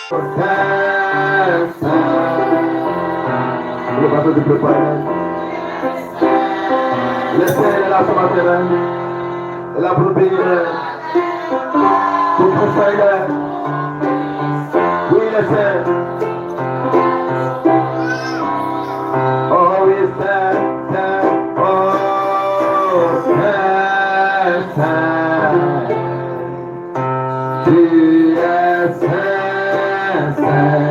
Le bateau de préparer. Le Seigneur est là ce matin. Il est là pour bénir. Pour prospérer. Oui, le Seigneur. Oh, oui, Seigneur. Oh, Seigneur. Tu es Saint, Saint.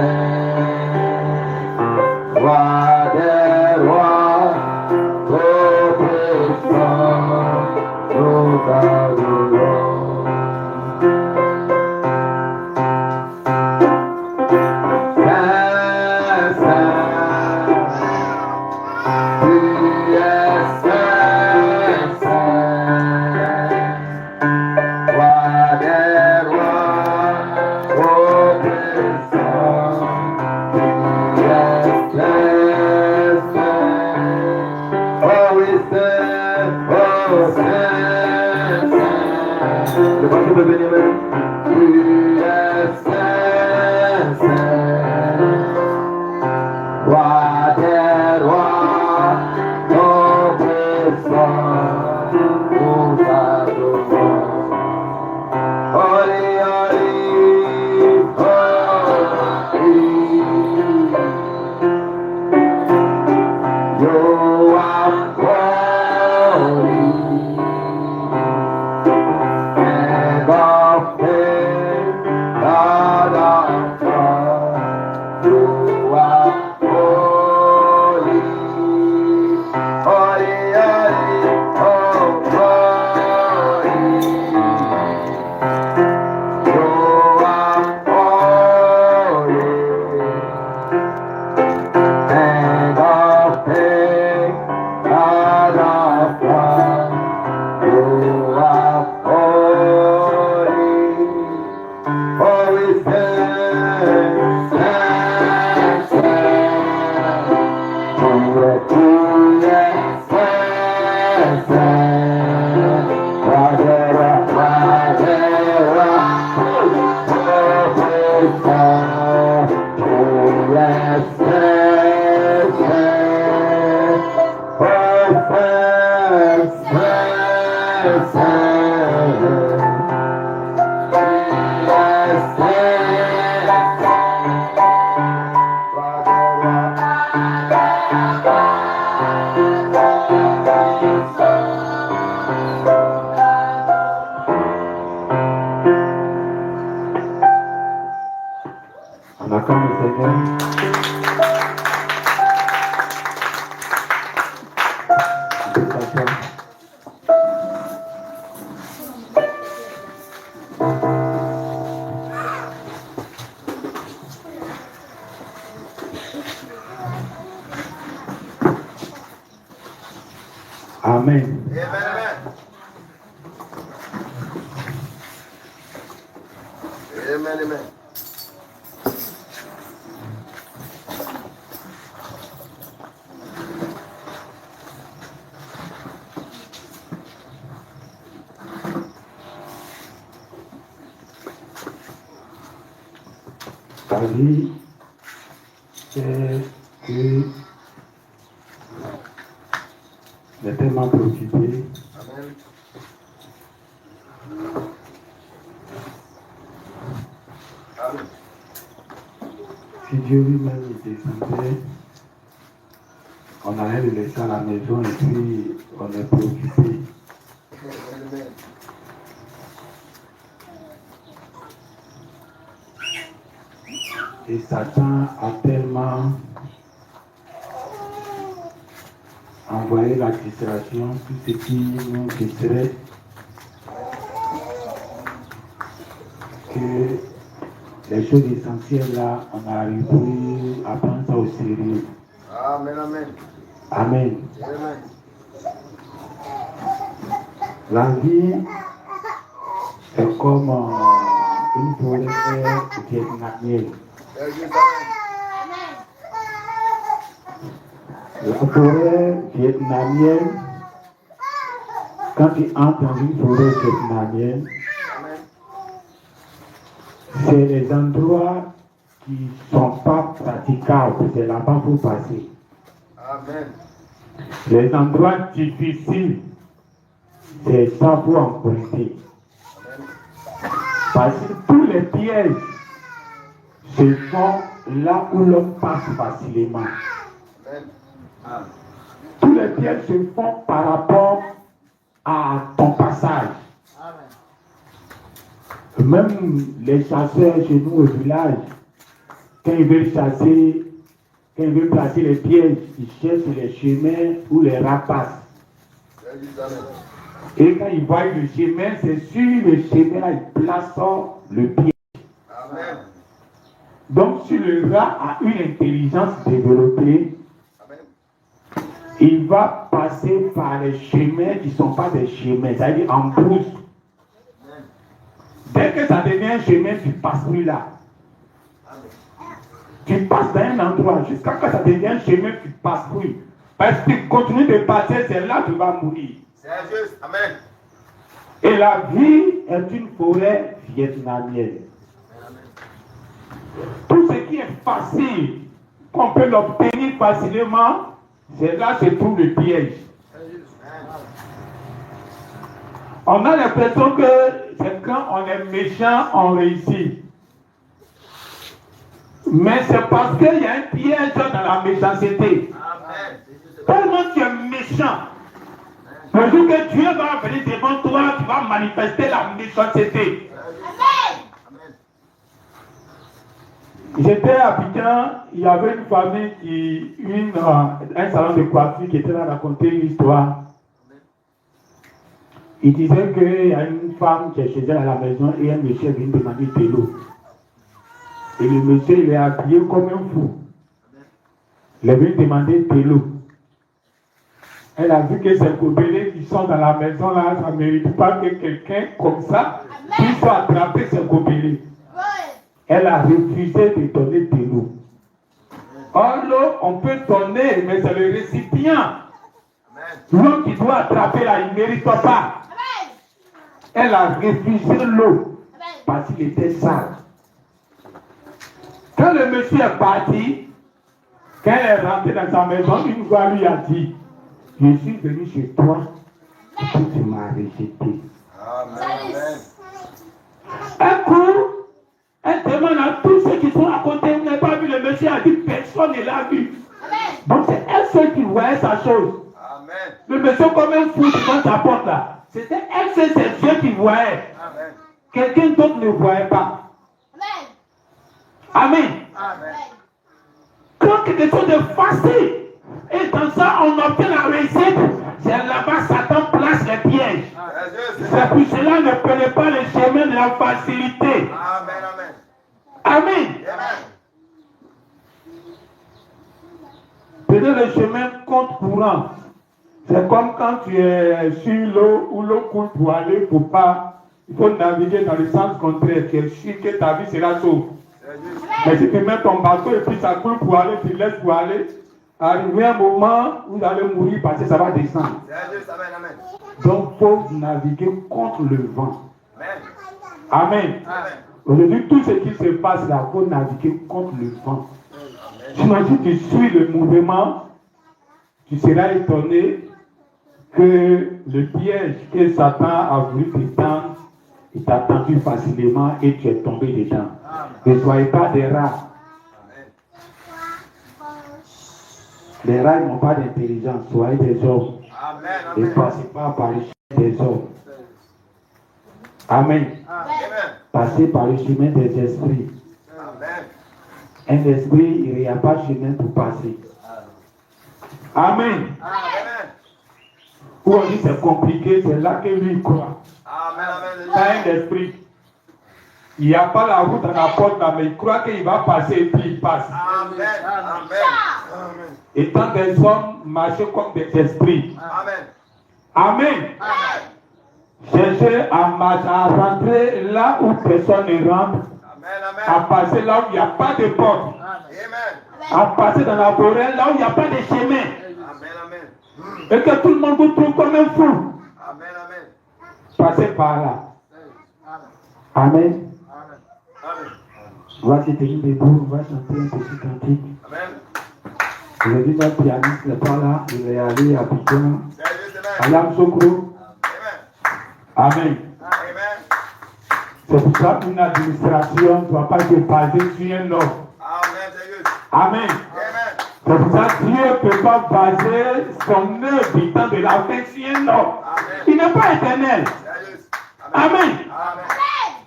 Roi des rois. Nous adorons. Saint, Saint, tu es Saint, Saint, Roi des rois, ô puissant, tu es Saint, Saint, oh oui, Saint, oh Saint, Saint, le bateau de Bénémen, tu es Saint, Saint, Roi des rois, oh puissant, nous adorons. Holy, holy, holy, you are holy, and of faith, God of God, you are holy, holy, holy, oh holy. You are holy, and of faith, God of God, you are holy, holy, stand, stand, stand. Tu es, stand, stand. Radera, Radera, on acclame le Seigneur. Amen. Amen, amen. Ta vie, c'est que tu es tellement préoccupé. Amen. Amen. Si Dieu lui-même il descendait, on allait le laisser à la maison et puis on est préoccupé. Amen. Et Satan a tellement envoyé la distraction, tout ce qui nous distrait, que les choses essentielles là, on n'arrive plus à prendre ça au sérieux. Amen, amen. Amen. Amen. La vie est comme une forêt vietnamienne. La forêt vietnamienne, quand tu entres dans une forêt vietnamienne, c'est les endroits qui ne sont pas praticables, c'est là-bas qu'il faut passer. Amen. Les endroits difficiles, c'est ça pour emprunter. Amen. Parce que tous les pièges se font là où l'on passe facilement. Amen. Tous les pièges se font par rapport à ton passage. Même les chasseurs chez nous au village, quand ils veulent chasser, quand ils veulent placer les pièges, ils cherchent les chemins où les rats passent. Et quand ils voient le chemin, c'est sur le chemin là, ils placent le piège. Amen. Donc si le rat a une intelligence développée, Amen. il va passer par les chemins qui ne sont pas des chemins, c'est-à-dire en brousse. Dès que ça devient un chemin, tu ne passes plus là. Tu passes dans un endroit, jusqu'à ce que ça devienne un chemin, tu ne passes plus. Parce que tu continues de passer, c'est là que tu vas mourir. C'est juste. Amen. Et la vie est une forêt vietnamienne. Tout ce qui est facile, qu'on peut l'obtenir facilement, c'est là que se trouve le piège. On a l'impression que c'est quand on est méchant, on réussit. Mais c'est parce qu'il y a un piège dans la méchanceté. Amen. Tellement tu es méchant. Le jour que Dieu va venir devant toi, tu vas manifester la méchanceté. Amen. J'étais à Abidjan, il y avait une famille un salon de coiffure qui était là à raconter une histoire. Il disait qu'il y a une femme qui est chez elle à la maison et un monsieur vient demander de l'eau. Et le monsieur, il est habillé comme un fou. Il est venu demander de l'eau. Elle a vu que ces gobelets qui sont dans la maison là, ça ne mérite pas que quelqu'un comme ça puisse attraper ces gobelets. Elle a refusé de donner de l'eau. Or, l'eau, on peut donner, mais c'est le récipient. L'eau qui doit attraper là, il ne mérite pas. Elle a refusé l'eau parce qu'il était sale. Quand le monsieur est parti, quand elle est rentrée dans sa maison, une voix lui a dit, je suis venu chez toi et tu m'as rejeté. Amen. Un coup, elle demande à tous ceux qui sont à côté, vous n'avez pas vu le monsieur, a dit, personne ne l'a vu. Donc c'est elle seule qui voyait sa chose. Amen. Le monsieur comme un fou devant sa porte là. C'était elle seule, c'est Dieu qui voyait. Amen. Quelqu'un d'autre ne voyait pas. Amen. Amen. Quand quelque chose de facile, et dans ça on obtient la réussite, c'est là-bas Satan place les pièges. C'est juste. C'est pour cela ne prenez pas le chemin de la facilité. Amen. Amen. Amen. Amen. Prenez le chemin contre courant. C'est comme quand tu es sur l'eau où l'eau coule pour aller, pour pas. Il faut naviguer dans le sens contraire. Tu es sûr que ta vie sera sauve. Mais si tu mets ton bateau et puis ça coule pour aller, tu laisses pour aller, arrivé un moment où vous allez mourir parce que ça va descendre. C'est juste. Amen. Amen. Donc il faut naviguer contre le vent. Amen. Amen. Amen. Aujourd'hui, tout ce qui se passe là, il faut naviguer contre le vent. Sinon, si tu suis le mouvement, tu seras étonné que le piège que Satan a voulu te tendre, il t'a tendu facilement et tu es tombé dedans. Ne soyez pas des rats. Les rats n'ont pas d'intelligence, soyez des hommes. Amen. Ne Amen. passez pas par le chemin des hommes. Amen. Amen. Passez par le chemin des esprits. Amen. Un esprit, il n'y a pas de chemin pour passer. Amen. Amen. Où on dit c'est compliqué, c'est là que lui croit. Amen. T'as un esprit. Il n'y a pas la route à la porte là, mais il croit qu'il va passer et puis il passe. Amen. Amen. Et tant des hommes marchent comme des esprits. Amen. Amen. Amen. Cherchez à marcher, à rentrer là où personne ne rentre. Amen. À Amen. passer là où il n'y a pas de porte. Amen. À passer dans la forêt là où il n'y a pas de chemin. Amen. Amen. Et que tout le monde vous trouve comme un fou. Amen. Amen. Passez par là. Amen. Amen. On va se tenir debout, on va chanter un petit cantique. Amen. Aujourd'hui, notre pianiste n'est pas là, il est allé à Abidjan, à Amen. Lamsokro. Amen. Amen. C'est pour ça qu'une administration ne doit pas se baser sur un homme. Amen. Seigneur. Amen. Amen. C'est pour ça que Dieu ne peut pas baser son œuvre du temps de la fin sur un homme. Il n'est pas éternel. Seigneur. Amen. Amen.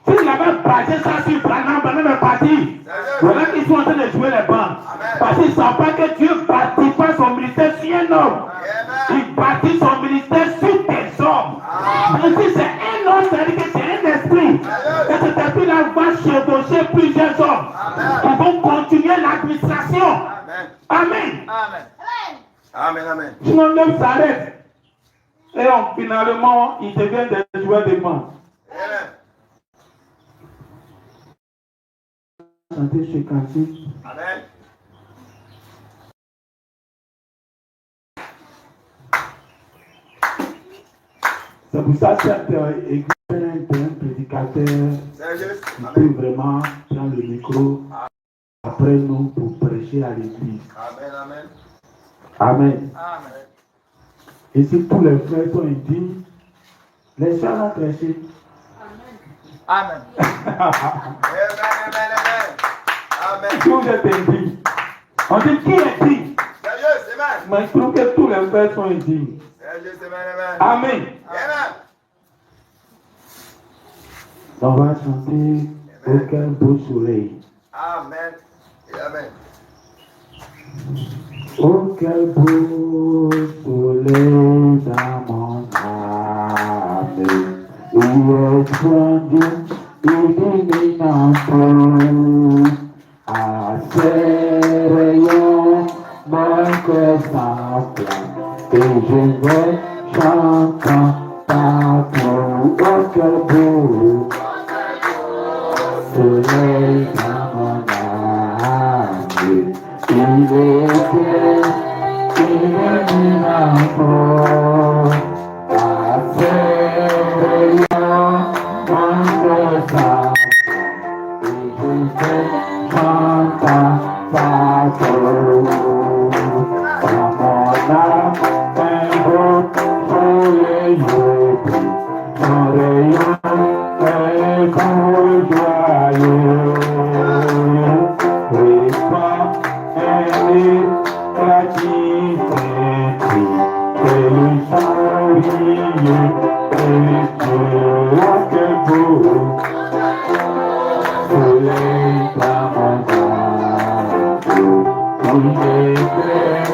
S'il avait basé ça sur Branham, Branham est parti. Voilà qu'ils sont en train de jouer les bandes. Parce qu'ils ne savent pas que Dieu ne bâtit pas son ministère sur un homme. Il bâtit son ministère sur des hommes. Donc si c'est un homme, ça veut dire que c'est un esprit. Et cet esprit-là va chevaucher plusieurs hommes qui vont continuer l'administration. Amen. Amen. Amen. Amen. Sinon l'homme s'arrête. Et finalement, il devient des joueurs de bandes. Amen. Chanter ce cantique. Amen. C'est pour ça que cette église est un prédicateur qui peut vraiment prendre le micro après nous pour prêcher à l'église. Amen. Amen. Amen. Amen. Et si tous les frères sont indignes, les frères vont prêcher. Amen. Amen. Si vous êtes indignes, on dit qui est digne? Mais je trouve que tous les frères sont indignes. Amen. On va chanter aucun beau soleil. Amen. Amen. Oh, quel beau soleil dans mon âme, il est fondu, illuminant tout, à ses rayons, mon cœur s'enflamme, et je vais chantant partout. Oh, quel beau soleil dans mon âme, il est clair, illuminant tout, à ses rayons, mon cœur s'enflamme, et je vais chantant partout. Dans mon âme, un beau soleil brille, son rayon est tout joyeux. Répand un éclat qui s'écrit, c'est le sourire de Dieu. Oh, quel beau soleil dans mon âme, il est clair,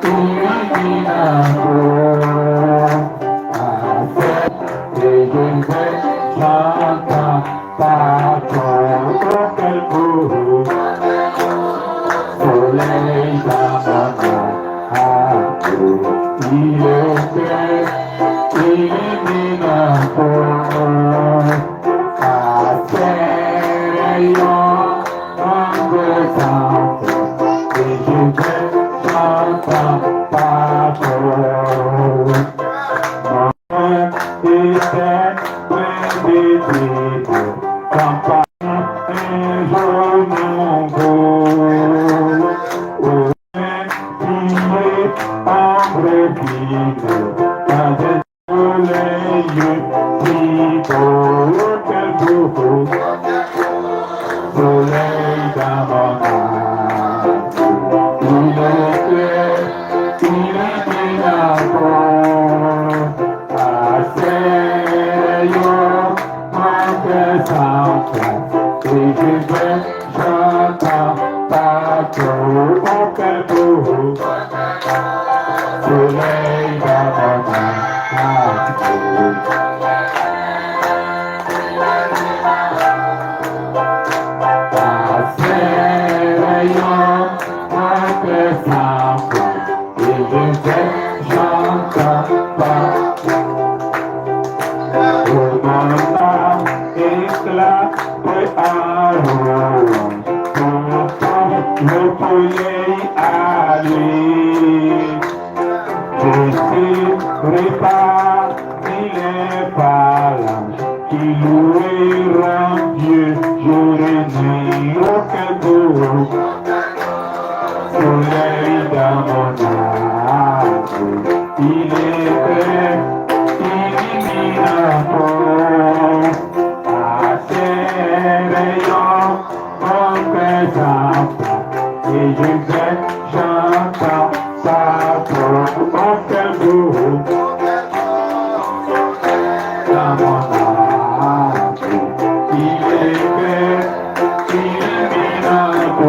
illuminant tout, à cette et je vais chantant partout. Oh, quel beau soleil dans mon âme, il est clair, illuminant tout, à ses rayons, on veut s'enfuir, et je vais chantant partout. Mon cœur était plein d'études, campagne un jour nouveau. Au filet ambre fine, dans un soleil si beau. Quel beau soleil dans mon âme, il est clair, illuminant tout, à ses rayons, mon cœur s'enflamme, et je vais chantant partout. Oh, quel beau soleil dans mon âme. À ses rayons, mon cœur s'enflamme, et je vais chantant partout. Oh, mon âme éclate arôme, pourtant le soleil allait. Je sais répare, il est par là, qui loueront Dieu jour et nuit. soleil dans mon âme, il est clair, illuminateur, à ses rayons, mon cœur s'emporte, et je vais chanter sa voix, mon cœur beau, dans mon âme, il est clair, illuminateur,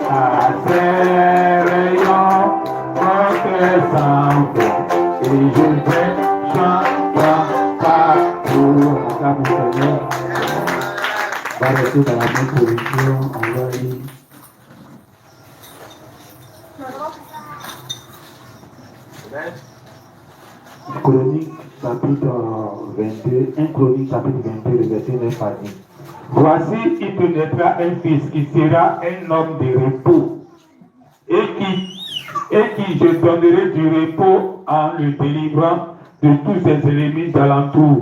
à ses rayons, mon cœur s'emporte, et je vais chanter partout. Mon Seigneur, va rester dans la même position, on va lire. Chronique chapitre 22, 1 Chronique chapitre 22, le verset 9 à 10. Voici, il te naîtra un fils qui sera un homme de repos et qui je donnerai du repos en le délivrant de tous ses ennemis d'alentour.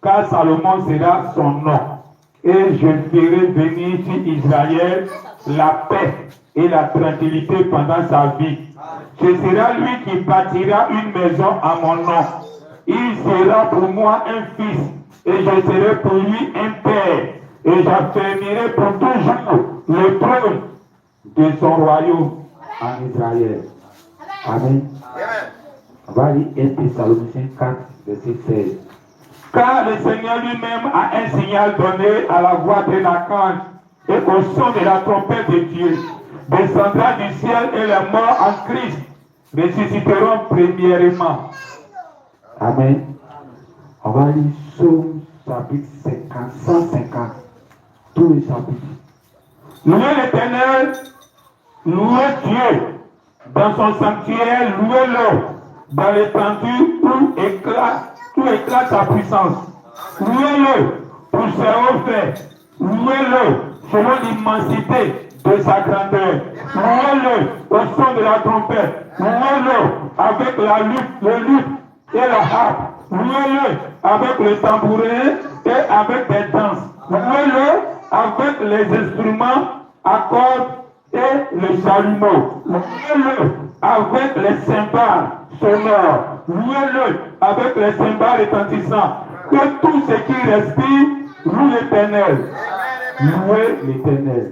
Car Salomon sera son nom. Et je ferai venir sur Israël la paix et la tranquillité pendant sa vie. Ce sera lui qui bâtira une maison à mon nom. Il sera pour moi un fils, et je serai pour lui un père. Et j'affermirai pour toujours le trône de son royaume en Israël. Amen. On va lire 1 Thessaloniciens 4, verset 16. Car le Seigneur lui-même a un signal donné à la voix d'un archange et au son de la trompette de Dieu. Descendra du ciel et les morts en Christ ressusciteront premièrement. Amen. On va lire Psaume chapitre 50, 150. Tout le chapitre. Louez l'Éternel, louez Dieu. Dans son sanctuaire, louez-le. Dans l'étendue où éclate sa puissance. Louez-le pour ses hauts faits. Louez-le selon l'immensité de sa grandeur. Louez-le au son de la trompette. Louez-le avec la lutte, le luth et la harpe. Louez-le avec le tambourin et avec des danses. Louez-le avec les instruments à cordes et le chalumeau. Louez-le avec les cymbales sonores. Louez-le avec les cymbales retentissants. Que tout ce qui respire loue l'Éternel. Louez l'Éternel.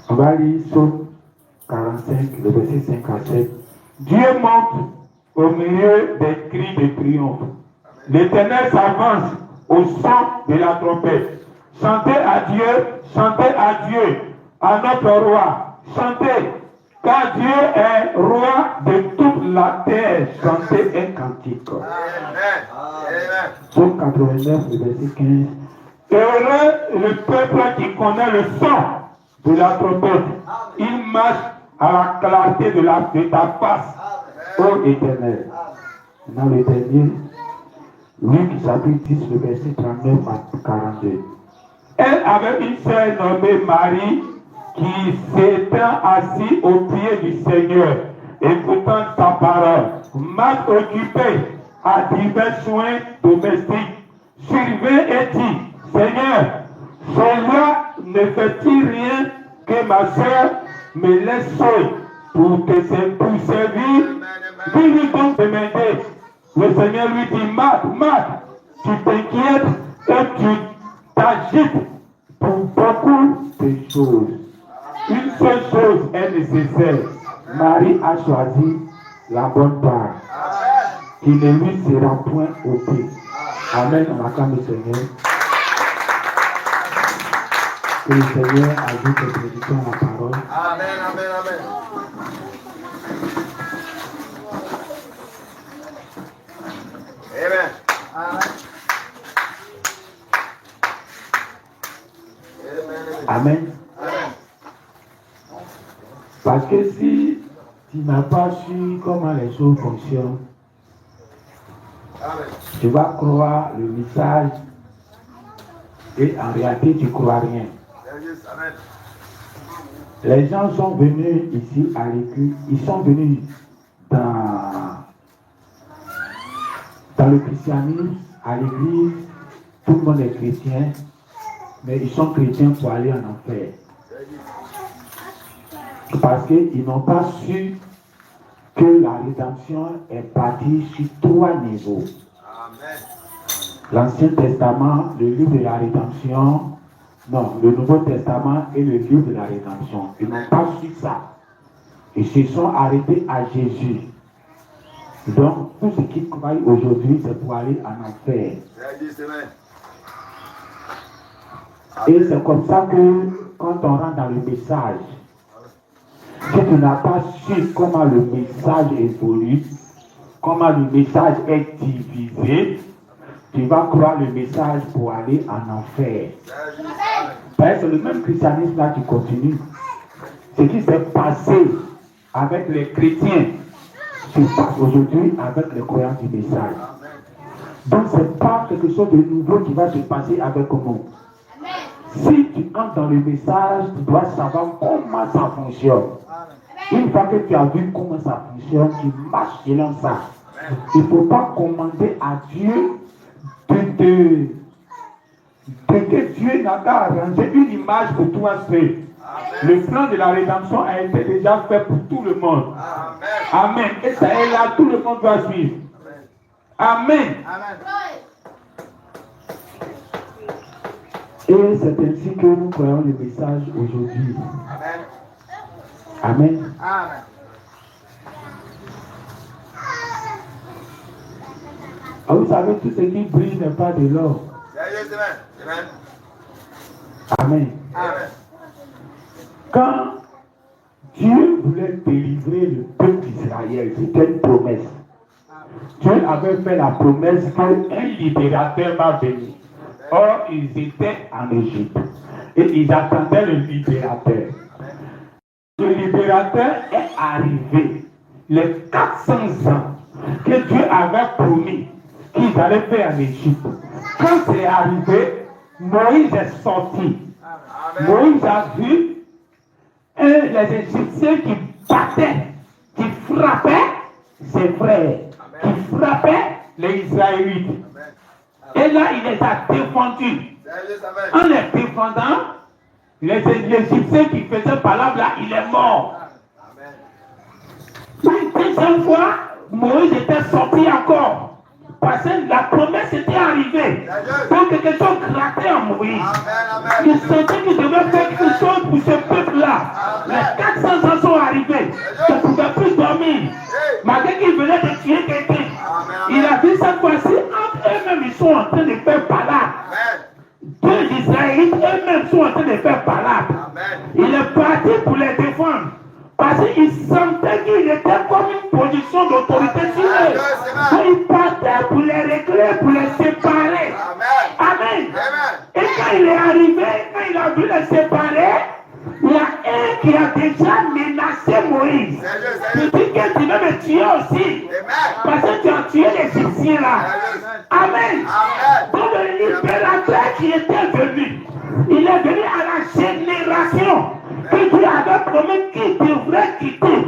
On va lire Psaume 45, le verset 5 à 7. Dieu monte au milieu des cris de triomphe. L'Éternel s'avance au son de la trompette. Chantez à Dieu, à notre roi. Chantez, car Dieu est roi de toute la terre. Chantez un cantique. Psaume 89, le verset 15. Heureux le peuple qui connaît le son de la trompette. Il marche à la clarté de ta face, ô Éternel. Maintenant le dernier, Luc chapitre 10, le verset 39 à 42. Elle avait une sœur nommée Marie qui s'étant assise au pied du Seigneur, écoutant sa parole. Marthe occupée à divers soins domestiques, survint et dit, Seigneur, cela ne fait-il rien que ma sœur me laisse seule pour servir? Dis-lui donc de m'aider. Le Seigneur lui dit, Marthe, tu t'inquiètes et tu t'agites pour beaucoup de choses. Une seule chose est nécessaire. Marie a choisi la bonne part, qui ne lui sera point ôtée. Amen. On acclame le Seigneur. Que le Seigneur ajoute les prédictions à la parole. Amen, amen, amen. Amen. Amen. Amen. Parce que si tu n'as pas su comment les choses fonctionnent, Amen. tu vas croire le message et en réalité tu ne crois rien. Yes, amen. Les gens sont venus ici à l'église, ils sont venus dans le christianisme, à l'église, tout le monde est chrétien, mais ils sont chrétiens pour aller en enfer. Parce qu'ils n'ont pas su que la rédemption est partie sur 3 niveaux. Amen. L'Ancien Testament, le livre de la rédemption, non, le Nouveau Testament et le livre de la rédemption. Ils n'ont pas su ça. Ils se sont arrêtés à Jésus. Donc, tout ce qui croient aujourd'hui, c'est pour aller en enfer. Et c'est comme ça que, quand on rentre dans le message, si tu n'as pas su comment le message évolue, comment le message est divisé, tu vas croire le message pour aller en enfer. C'est le même christianisme là qui continue. Ce qui s'est passé avec les chrétiens se passe aujourd'hui avec les croyants du message. Donc ce n'est pas quelque chose de nouveau qui va se passer avec nous. Si tu entres dans le message, tu dois savoir comment ça fonctionne. Une fois que tu as vu comment ça fonctionne, tu marches selon ça. Il ne faut pas commander à Dieu que Dieu n'a qu'à arranger une image pour toi seul. Le plan de la rédemption a été déjà fait pour tout le monde. Amen. Et ça est là, tout le monde doit suivre. Amen. Et c'est ainsi que nous croyons le message aujourd'hui. Amen. Ah, vous savez, tout ce qui brille n'est pas de l'or. Amen. Quand Dieu voulait délivrer le peuple d'Israël, c'était une promesse. Dieu avait fait la promesse qu'un libérateur va venir. Or, ils étaient en Égypte et ils attendaient le libérateur. Le libérateur est arrivé les 400 ans que Dieu avait promis qu'ils allaient faire en Égypte. Quand c'est arrivé, Moïse est sorti. Moïse a vu les Égyptiens qui battaient, qui frappaient ses frères, qui frappaient les Israélites. Et là, il les a défendus. En les défendant, les Égyptiens qui faisaient palabre là, il est mort. Une deuxième fois, Moïse était sorti encore. Parce que la promesse était arrivée. Donc quelque chose grattait en Moïse. Il sentait qu'il devait faire quelque chose pour ce peuple-là. Les 400 ans sont arrivés. Il ne pouvait plus dormir. Malgré qu'il venait de tuer quelqu'un. Il a vu cette fois-ci, entre eux-mêmes, ils sont en train de faire palabre. Deux Israélites eux-mêmes sont en train de faire palabre. Il est parti pour les défendre. Parce qu'il sentait qu'il était comme une position d'autorité sur eux. Donc il partait pour les régler, pour les séparer. Amen. Et quand il est arrivé, quand il a vu les séparer, il y a un qui a déjà menacé Moïse. Il dit que tu vas me tuer aussi. Parce que tu as tué les Égyptiens là. Amen. Donc le libérateur qui était venu, il est venu à la génération que Dieu avait promis qu'il devrait quitter.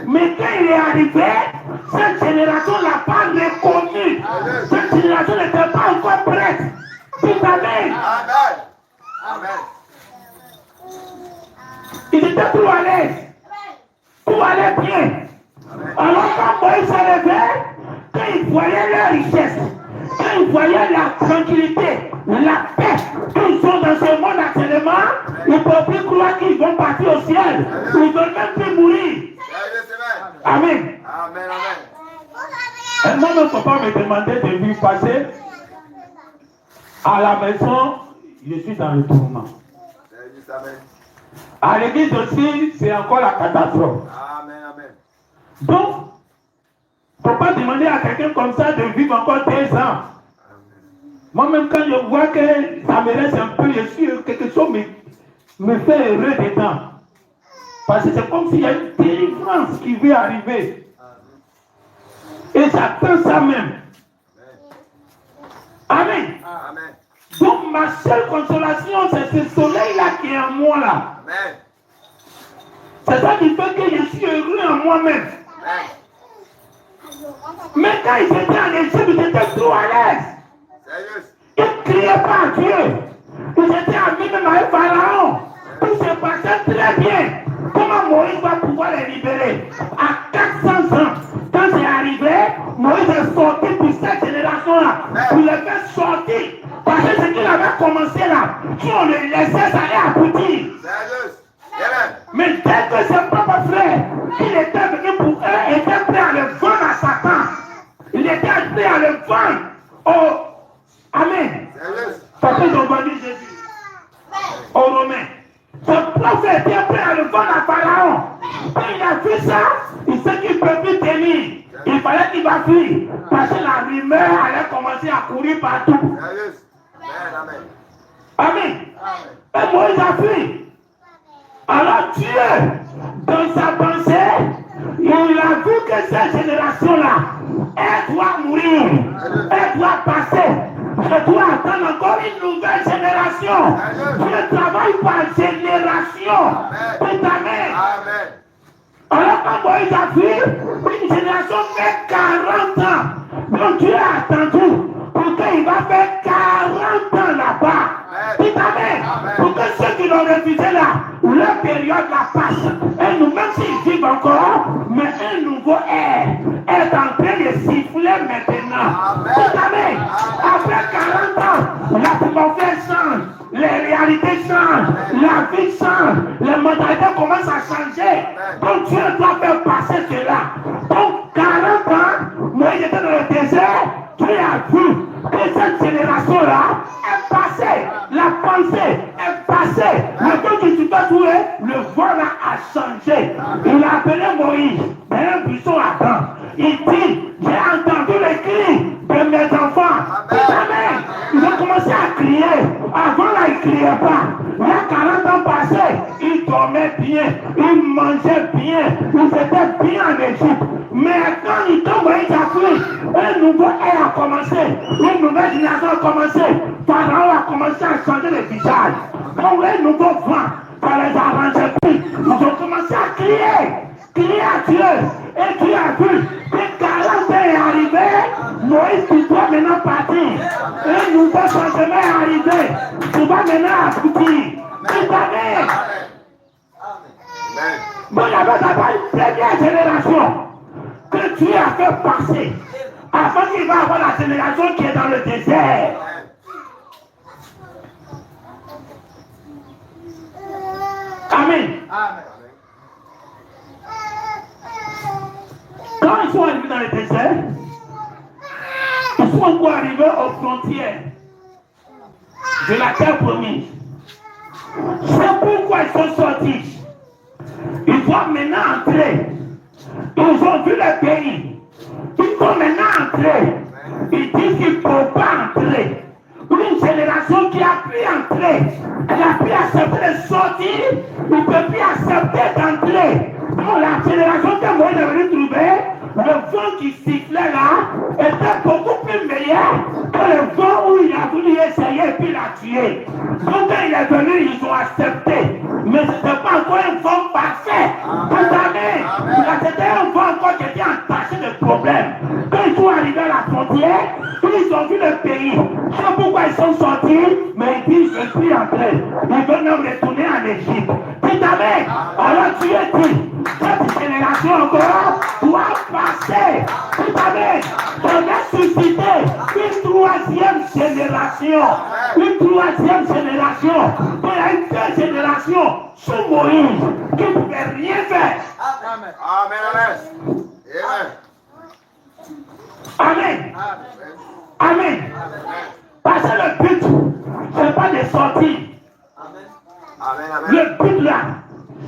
Mais quand il est arrivé, cette génération ne l'a pas reconnu. Cette génération n'était pas encore prête. Dites Amen. Il était trop à l'aise. Tout allait bien. Alors quand Moïse s'est levé, quand il voyait leur richesse, quand il voyait la tranquillité, la paix qu'ils ont dans ce monde actuellement, ils ne peuvent plus croire qu'ils vont partir au ciel. Ils ne veulent même plus mourir. Amen. Et moi, mon papa me demandait de lui passer à la maison. Je suis dans le tourment. À l'église aussi, c'est encore la catastrophe. Donc, il ne faut pas demander à quelqu'un comme ça de vivre encore 2 ans. Moi-même, quand je vois que ça me reste un peu, je suis quelque chose me fait heureux dedans. Parce que c'est comme s'il y a une délivrance qui veut arriver. Et j'attends ça même. Amen. Donc, ma seule consolation, c'est ce soleil-là qui est en moi là. C'est ça qui fait que je suis heureux en moi-même. Mais quand ils étaient en Égypte, ils étaient trop à l'aise. Ils ne criaient pas à Dieu. Ils étaient amis même avec Pharaon. Tout se passait très bien. Comment Moïse va pouvoir les libérer? À 400 ans, quand c'est arrivé, Moïse est sorti pour cette génération-là. Il les fait sortir. Parce que ce qu'il avait commencé là, si on le laissait, ça allait aboutir. Mais dès que ses propres frères, il était venu pour eux, était prêt à le vendre à Satan. Il était prêt à le vendre au... Amen. Parce qu'ils ont vendu Jésus aux Romains. Ce prophète était prêt à le vendre à Pharaon. Quand il a fait ça, il sait qu'il ne peut plus tenir. Il fallait qu'il va fuir. Parce que la rumeur allait commencer à courir partout. Amen. Et Moïse a fui. Alors Dieu, dans sa pensée, il a vu que cette génération-là, elle doit mourir, elle doit passer. Je dois attendre encore une nouvelle génération. Dieu travaille par génération. Amen. Alors quand Moïse a fui, une génération fait 40 ans. Donc Dieu a attendu pour qu'il va faire 40 ans là-bas. Amen. Pour que ceux qui l'ont refusé là, leur période la passe. Et nous-mêmes s'ils vivent encore, mais un nouveau air est en train de siffler maintenant. Amen. Après 40 ans, l'atmosphère change, les réalités changent, la vie change, les mentalités commencent à changer. Donc Dieu doit faire passer cela. Donc 40 ans, Moïse était dans le désert, Dieu a vu que cette génération-là est passée, la pensée est passée. Le Dieu qui s'est trouvé, le vol a changé. Il a appelé Moïse dans un buisson à temps. Il dit, j'ai entendu les cris de mes enfants. Amen. Ils ont commencé à crier. Avant là, ils ne criaient pas. Il y a 40 ans passés, ils dormaient bien, ils mangeaient bien, ils étaient bien en Égypte. Mais quand ils tombent, ils ont fui. Un nouveau air a commencé. Une nouvelle génération a commencé. Pharaon a commencé à changer le visage. Donc un nouveau vent, ça les arrangeait plus. Ils ont commencé à crier à Dieu. Et Dieu a vu que 40 ans est arrivé. Moïse, tu dois maintenant partir. Un nouveau changement est arrivé. Tu vas maintenant aboutir. Amen. Bon, il y avait d'abord une première génération que Dieu a fait passer. Avant qu'il va avoir la génération qui est dans le désert. Amen. Quand ils sont arrivés dans le désert, ils sont encore arrivés aux frontières de la terre promise. C'est pourquoi ils sont sortis. Ils doivent maintenant entrer. Ils ont vu le pays. Ils vont maintenant entrer. Ils disent qu'il ne faut pas entrer. Une génération qui a pu entrer, elle a pu accepter de sortir, il ne peut plus accepter d'entrer. Donc la génération que Moïse est venu trouver, le vent qui sifflait là était beaucoup plus meilleur que le vent où il a voulu essayer et puis l'a tué. Donc quand il est venu, ils ont accepté. Mais ce n'était pas encore un vent parfait. C'était un vent encore qui était entaché de problèmes. Quand ils sont arrivés à la frontière, ils ont vu le pays. C'est pourquoi ils sont sortis, mais ils disent, je suis entré. Ils veulent même retourner en Égypte. Amen. Alors Dieu dit, cette génération encore doit passer. Amen. On a suscité une troisième génération. Une troisième génération. Il y a une deux génération sous Moïse qui ne pouvait rien faire. Amen. Amen. Parce que le but, ce n'est pas de sortir. Le but là,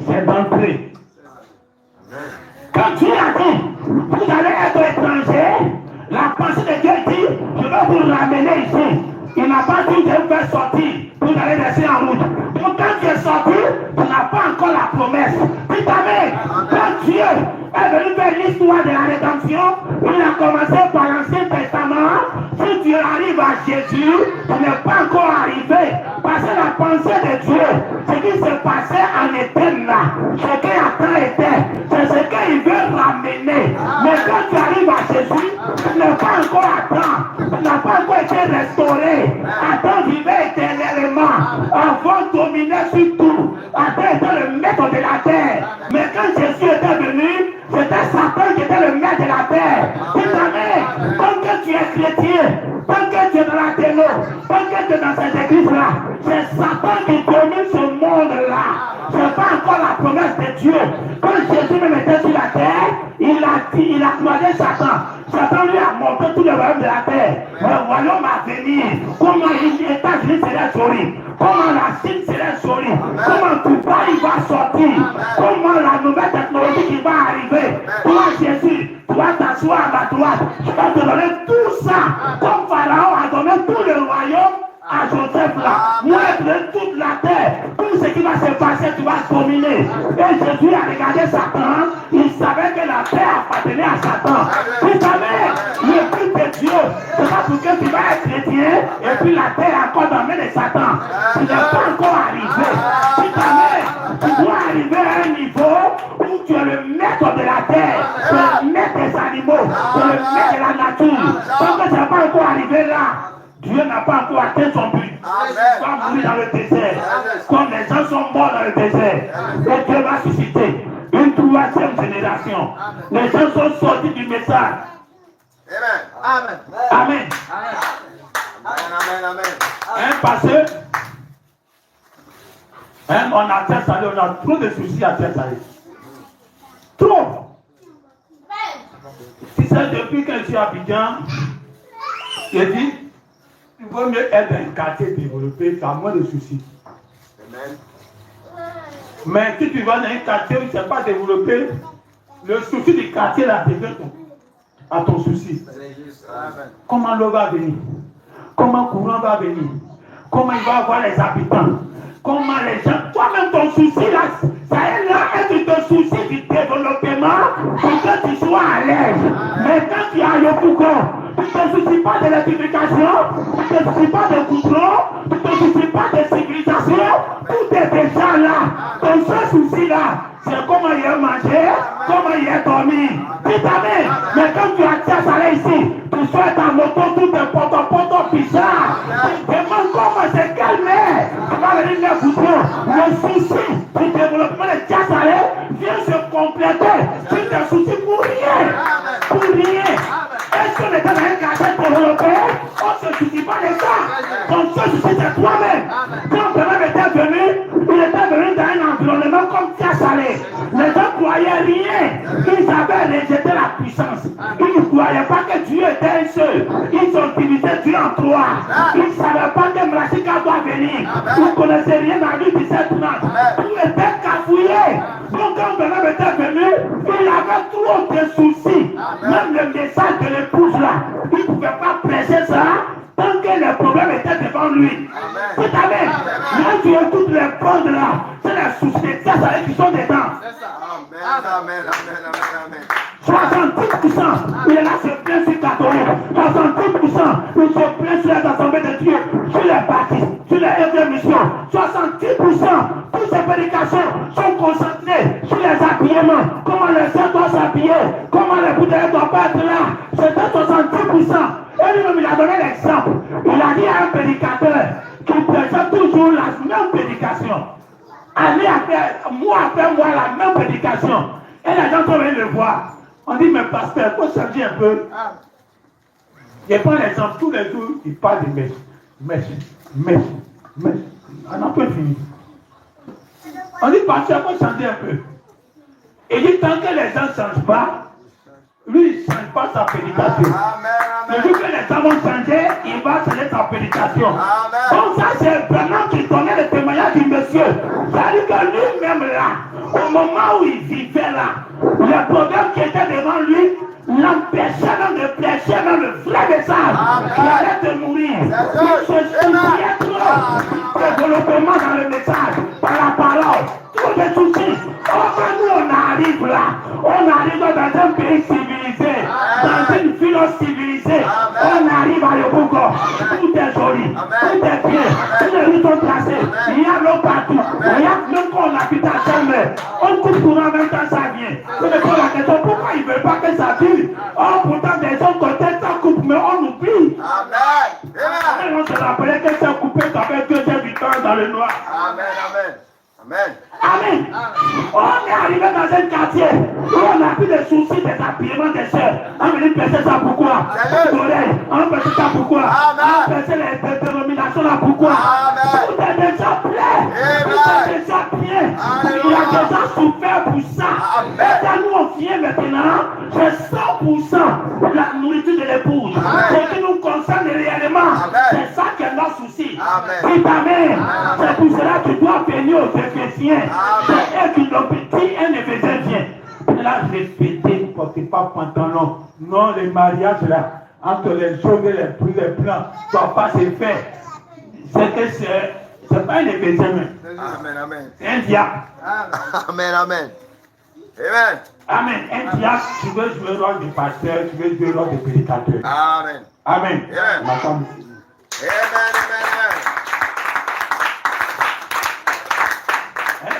c'est d'entrer. Quand Dieu a dit, vous allez être étranger, la pensée de Dieu dit, je vais vous ramener ici. Il n'a pas dit de vous faire sortir, vous allez rester en route. Donc quand tu es sorti, tu n'as pas encore la promesse. Dites Amen. Quand Dieu est venu faire l'histoire de la rédemption, il a commencé par l'Ancien Testament. Si tu arrives à Jésus, tu n'es pas encore arrivé. Parce que la pensée de Dieu, ce qui s'est passé en Éden là, ce qui attend Éden, c'est ce qu'il veut ramener. Mais quand tu arrives à Jésus, tu n'es pas encore à temps. Tu n'as pas encore été restauré. À temps vivre éternellement. la terre. Mais quand Jésus était venu, c'était Satan qui était le maître de la terre. Amen. Tant que tu es chrétien, tant que tu es dans la télo, tant que tu es dans cette église-là, c'est Satan qui domine ce monde-là. Ce n'est pas encore la promesse de Dieu. Quand Jésus même était sur la terre, il a croisé Satan. Satan lui a montré tous les royaumes de la terre. Le royaume à venir. Comment les États-Unis seraient souris. Comment la Chine serait souris. Comment Dubaï va sortir. Comment la nouvelle technologie qui va arriver. Toi, Jésus, tu vas t'asseoir à ma droite. Je vais te donner tout ça. Comme Pharaon a donné tout le royaume à Joseph là. Moi, je donne toute la terre. Tout ce qui va se passer, tu vas dominer. Et Jésus a regardé Satan. Il savait que la terre appartenait à Satan. Il savait le but de Dieu. C'est pas pour que tu vas être chrétien et puis la terre est encore dans la main de Satan. Tu n'es pas encore arrivé. Il savait, tu dois arriver à un niveau où tu es le maître de la terre. Tu es le maître des animaux. Tu es le maître de la nature. Tant que tu n'es pas encore arrivé là, Dieu n'a pas encore atteint son but. Il va mourir dans le désert. Comme les gens sont morts dans le désert. Et Dieu va susciter une troisième génération. Les gens sont sortis du message. Amen. Amen. Un passé, on a Thessalé, on a trop de soucis à Thessalé. Trop. Si c'est depuis que je suis à Abidjan, j'ai dit, il vaut mieux être un quartier développé, tu as moins de soucis. Amen. Mais si tu vas dans un quartier où tu ne sais pas développé, le souci du quartier là devient à ton souci. Comment l'eau va venir? Comment le courant va venir? Comment il va avoir les habitants? Comment les gens... Toi-même ton souci là, ça est là être ton souci du développement pour que tu sois à l'aise. Mais quand tu as le pouvoir, tu ne te soucies pas de l'électrification, tu ne te soucies pas de goudron, tu ne te soucies pas de civilisation, tout est déjà là. Ton seul souci là, c'est comment il a mangé, comment il a dormi. Dis amen. Mais quand tu as Thessalé ici, tu sois ta moto, tout est poto bizarre. Tu te demandes comment c'est calmé. Tu vas venir les goudrons. Le souci du développement de Thessalé vient se compléter. Tu te soucies pour rien. Pour rien. Est-ce qu'on est dans un quartier développé? On ne se soucie pas de ça. Ton seul souci c'est toi-même. Quand Bernard était venu, il était venu dans un environnement comme Thessalé. Les gens ne croyaient rien. Ils avaient rejeté la puissance. Ils ne croyaient pas que Dieu était un seul. Ils ont divisé Dieu en trois. Ils ne savaient pas que Mrachika doit venir. Ils ne connaissaient rien dans lui 17-30. Tout était cafouillé. Donc quand Bernard était venu, il avait trop de soucis. Même le message de l'épouse là, il ne pouvait pas prêcher ça tant que les problèmes étaient devant lui. Tout à l'heure, là tu écoutes les bandes là, c'est les soucis de Thessalé qui sont dedans. Amen. 70%, il est là, se plaint sur catholique. 70%, il se plaint sur les assemblées de Dieu, sur les baptistes, sur les œuvres de mission. 70%, toutes ces prédications sont concentrées sur les habillements. Comment les sœurs doivent s'habiller, comment les bouteilles ne doivent pas être là. C'était 70%. Et lui-même, il a donné l'exemple. Il a dit à un prédicateur qui prêchait toujours la même prédication. Année après, mois après mois, la même prédication. Et les gens sont venus le voir. On dit, mais pasteur, il faut changer un peu. Je prends l'exemple, tous les jours, il parle de mèche. On n'a pas fini. On dit, pasteur, il faut changer un peu. Il dit, tant que les gens ne changent pas, lui, il ne change pas sa prédication. Le jour que les gens vont changer, il va changer sa prédication. Donc ça, c'est vraiment qui donnait le témoignage du monsieur. C'est-à-dire que lui-même là, au moment où il vivait là, le problème qui était devant lui l'empêchait même de prêcher même le vrai message qui allait de mourir. Il se souciait trop de développement dans le message, par la parole. Trop de soucis. Enfin, nous, on arrive là. On arrive dans un pays civilisé, dans une ville civilisée. On arrive à Yopougo. Tout est joli, tout est bien. Tous les rues sont tracées. Il y a l'eau partout. Il y a même quand on habite à Chalmers. On coupe courant en même temps, ça vient. Je me pose la question, pourquoi ils ne veulent pas que ça dure? Oh, pourtant, des autres côtés, ça coupe, mais on oublie. Et on se rappelait que ça coupé, ça fait 2 heures du temps dans le noir. Amen. Amen. On est arrivé dans un quartier où on a plus de soucis des habillements des sœurs. On veut percer ça pourquoi? On veut percer ça pourquoi? On veut percer les dénominations là pourquoi? Tout est déjà plein. Tout est déjà bien. Il y a déjà souffert pour ça. Et quand nous on vient maintenant, c'est 100% la nourriture de l'épouse. Ce qui nous concerne réellement, c'est ça qui est notre souci. Dites amen. C'est pour cela que tu dois venir aux Éphésiens. C'est eux qui l'ont dit, un Éphésien vient. Là, répétez, ne portez pas pantalon. Non, les mariages là, entre les jeunes et les plans, ne doivent pas se faire. C'est que c'est pas un Éphésien même. Amen, amen. C'est un diable. Amen, amen. Amen. Amen. Un diable, tu veux jouer le rôle du pasteur, tu veux jouer le rôle du prédicateur. Amen. Amen. Amen. Ma femme. Amen,